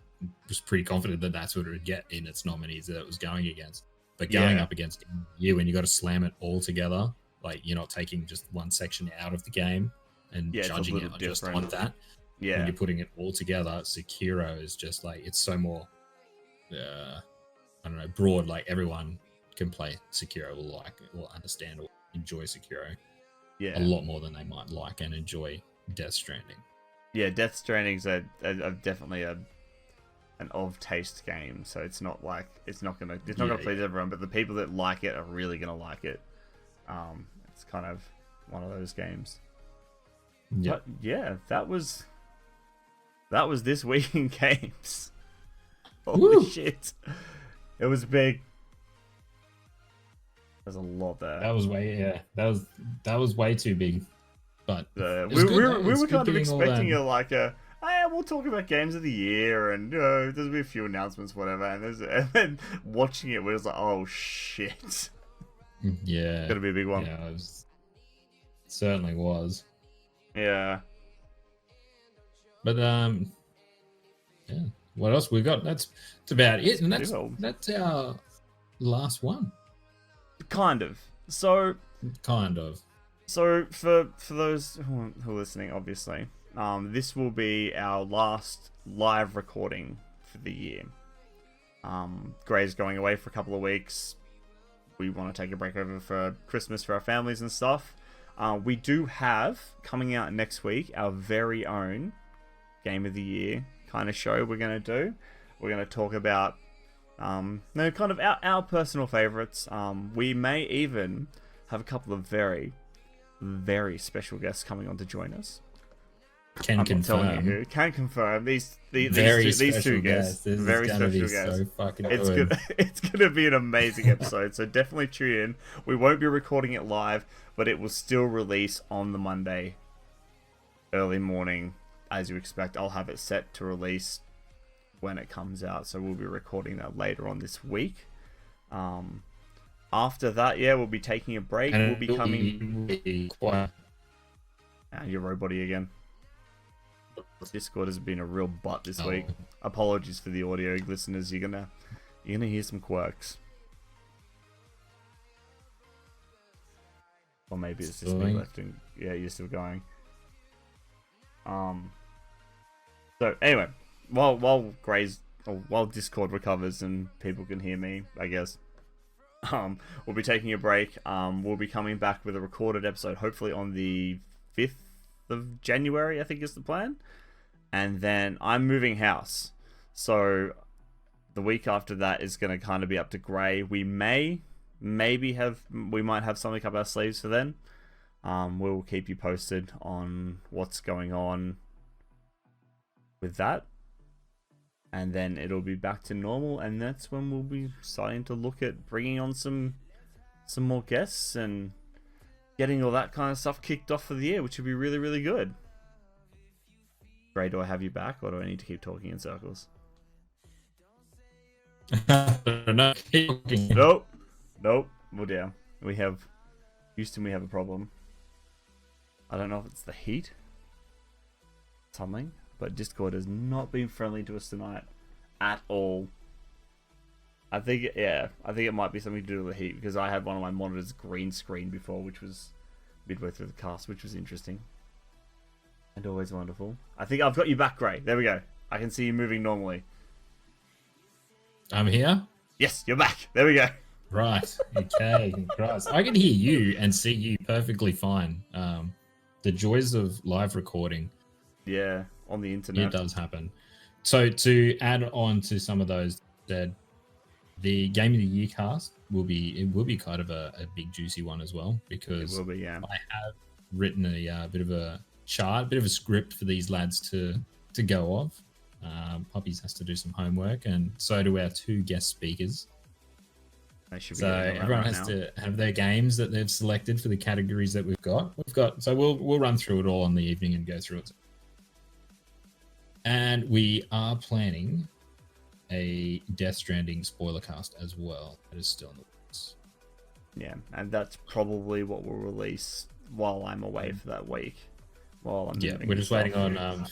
was pretty confident that that's what it would get in its nominees that it was going against. But going up against Game of the Year, when you got to slam it all together, like, you're not taking just one section out of the game and judging it just on that. Yeah, when you're putting it all together, Sekiro is just like, it's so more broad. Like, everyone can play Sekiro, will understand or enjoy Sekiro a lot more than they might like and enjoy Death Stranding. Yeah, Death Stranding's a definitely an of taste game, so it's not gonna please everyone, but the people that like it are really gonna like it. It's kind of one of those games. Yeah. But yeah, that was this week in games. Holy shit. It was big. There's a lot there. That was way too big. But we were kind of expecting we'll talk about games of the year, and there's gonna be a few announcements, whatever. And then watching it, we was like, oh shit. Yeah. It's gonna be a big one. Yeah, it certainly was. Yeah. But what else we got? That's about it, and that's our last one. Kind of. So for for those who are listening, obviously, This will be our last live recording for the year. Gray's going away for a couple of weeks. We want to take a break over for Christmas for our families and stuff. We do have, coming out next week, our very own Game of the Year kind of show we're going to do. We're going to talk about kind of our personal favorites. We may even have a couple of very, very special guests coming on to join us. Can confirm. Telling you who. Can confirm. These two guests. This very is special be guests. So fucking It's gonna be an amazing episode. So definitely tune in. We won't be recording it live, but it will still release on the Monday, early morning, as you expect. I'll have it set to release when it comes out. So we'll be recording that later on this week. After that, we'll be taking a break. And we'll be coming. Quiet. You're roboty again. Discord has been a real butt this week. Apologies for the audio listeners. You're gonna hear some quirks. Or maybe it's just me left and you're still going. So anyway, while Discord recovers and people can hear me, I guess. We'll be taking a break. We'll be coming back with a recorded episode, hopefully on the 5th of January, I think is the plan. And then I'm moving house, so the week after that is going to kind of be up to Gray. We might have something up our sleeves for then. We'll keep you posted on what's going on with that, and then it'll be back to normal, and that's when we'll be starting to look at bringing on some more guests and getting all that kind of stuff kicked off for the year, which would be really, really good. Gray, do I have you back, or do I need to keep talking in circles? Nope. We're down. Houston, we have a problem. I don't know if it's the heat. Something. But Discord has not been friendly to us tonight. At all. I think it might be something to do with the heat, because I had one of my monitors green screen before, which was midway through the cast, which was interesting. And always wonderful. I think I've got you back, Gray. There we go. I can see you moving normally. I'm here? Yes, you're back. There we go. Right. Okay. Christ. I can hear you and see you perfectly fine. The joys of live recording. Yeah, on the internet. It does happen. So to add on to some of those, the Game of the Year cast will be kind of a big juicy one as well, because it will be, yeah. I have written a bit of a chart, a bit of a script for these lads to go off. Puppies has to do some homework, and so do our two guest speakers. So everyone has to have their games that they've selected for the categories that we've got. So we'll run through it all on the evening and go through it. And we are planning a Death Stranding spoiler cast as well. That is still in the works. Yeah, and that's probably what we'll release while I'm away for that week. We're just waiting on a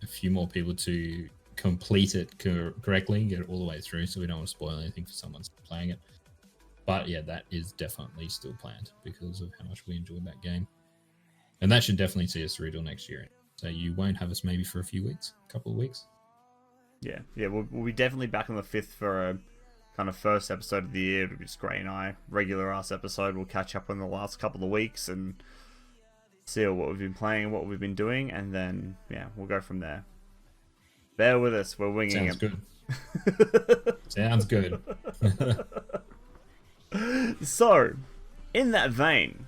few more people to complete it correctly and get it all the way through, so we don't want to spoil anything for someone playing it. But yeah, that is definitely still planned because of how much we enjoyed that game. And that should definitely see us through till next year. So you won't have us maybe for a couple of weeks. Yeah, we'll be definitely back on the 5th for a kind of first episode of the year. It'll be just Gray and I, regular ass episode. We'll catch up on the last couple of weeks and see what we've been playing and what we've been doing, and then we'll go from there. Bear with us, we're winging it. Sounds good. So, in that vein,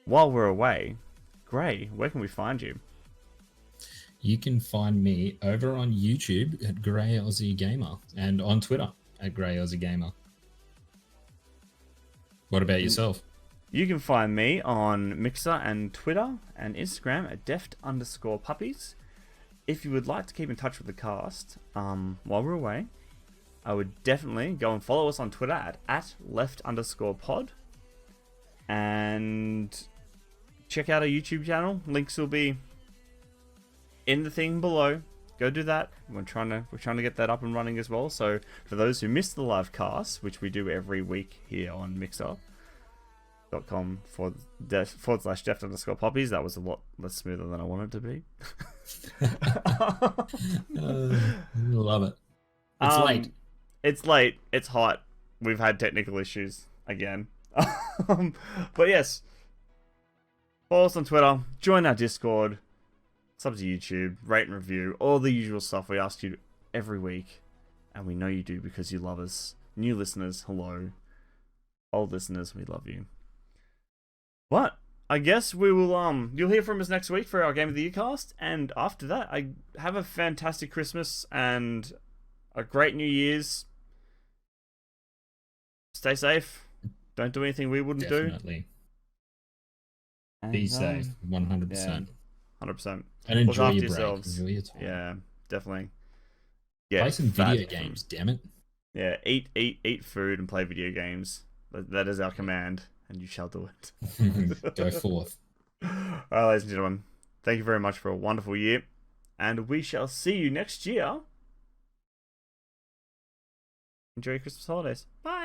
while we're away, Gray, where can we find you? You can find me over on YouTube at Grey Aussie Gamer and on Twitter at Grey Aussie Gamer. What about yourself? You can find me on Mixer and Twitter and Instagram at deft_puppies. If you would like to keep in touch with the cast while we're away, I would definitely go and follow us on Twitter at @left_pod. And check out our YouTube channel. Links will be in the thing below. Go do that. We're trying to get that up and running as well. So for those who missed the live cast, which we do every week here on Mixer, patreon.com / Jeff_poppies. That was a lot less smoother than I wanted to be. Love it. It's late. It's late. It's hot. We've had technical issues again. But yes, follow us on Twitter, join our Discord, sub to YouTube, rate and review, all the usual stuff we ask you every week. And we know you do because you love us. New listeners, hello. Old listeners, we love you. But I guess we will you'll hear from us next week for our Game of the Year cast, and after that, I have a fantastic Christmas and a great New Year's. Stay safe. Don't do anything we wouldn't do. Definitely. Be safe, 100%. Yeah, 100%. And enjoy your break. Yourselves. Enjoy your time. Yeah, definitely. Play some video games, damn it. Yeah, eat food and play video games. That is our command, and you shall do it. Go forth. Alright, ladies and gentlemen, thank you very much for a wonderful year, and we shall see you next year. Enjoy your Christmas holidays. Bye!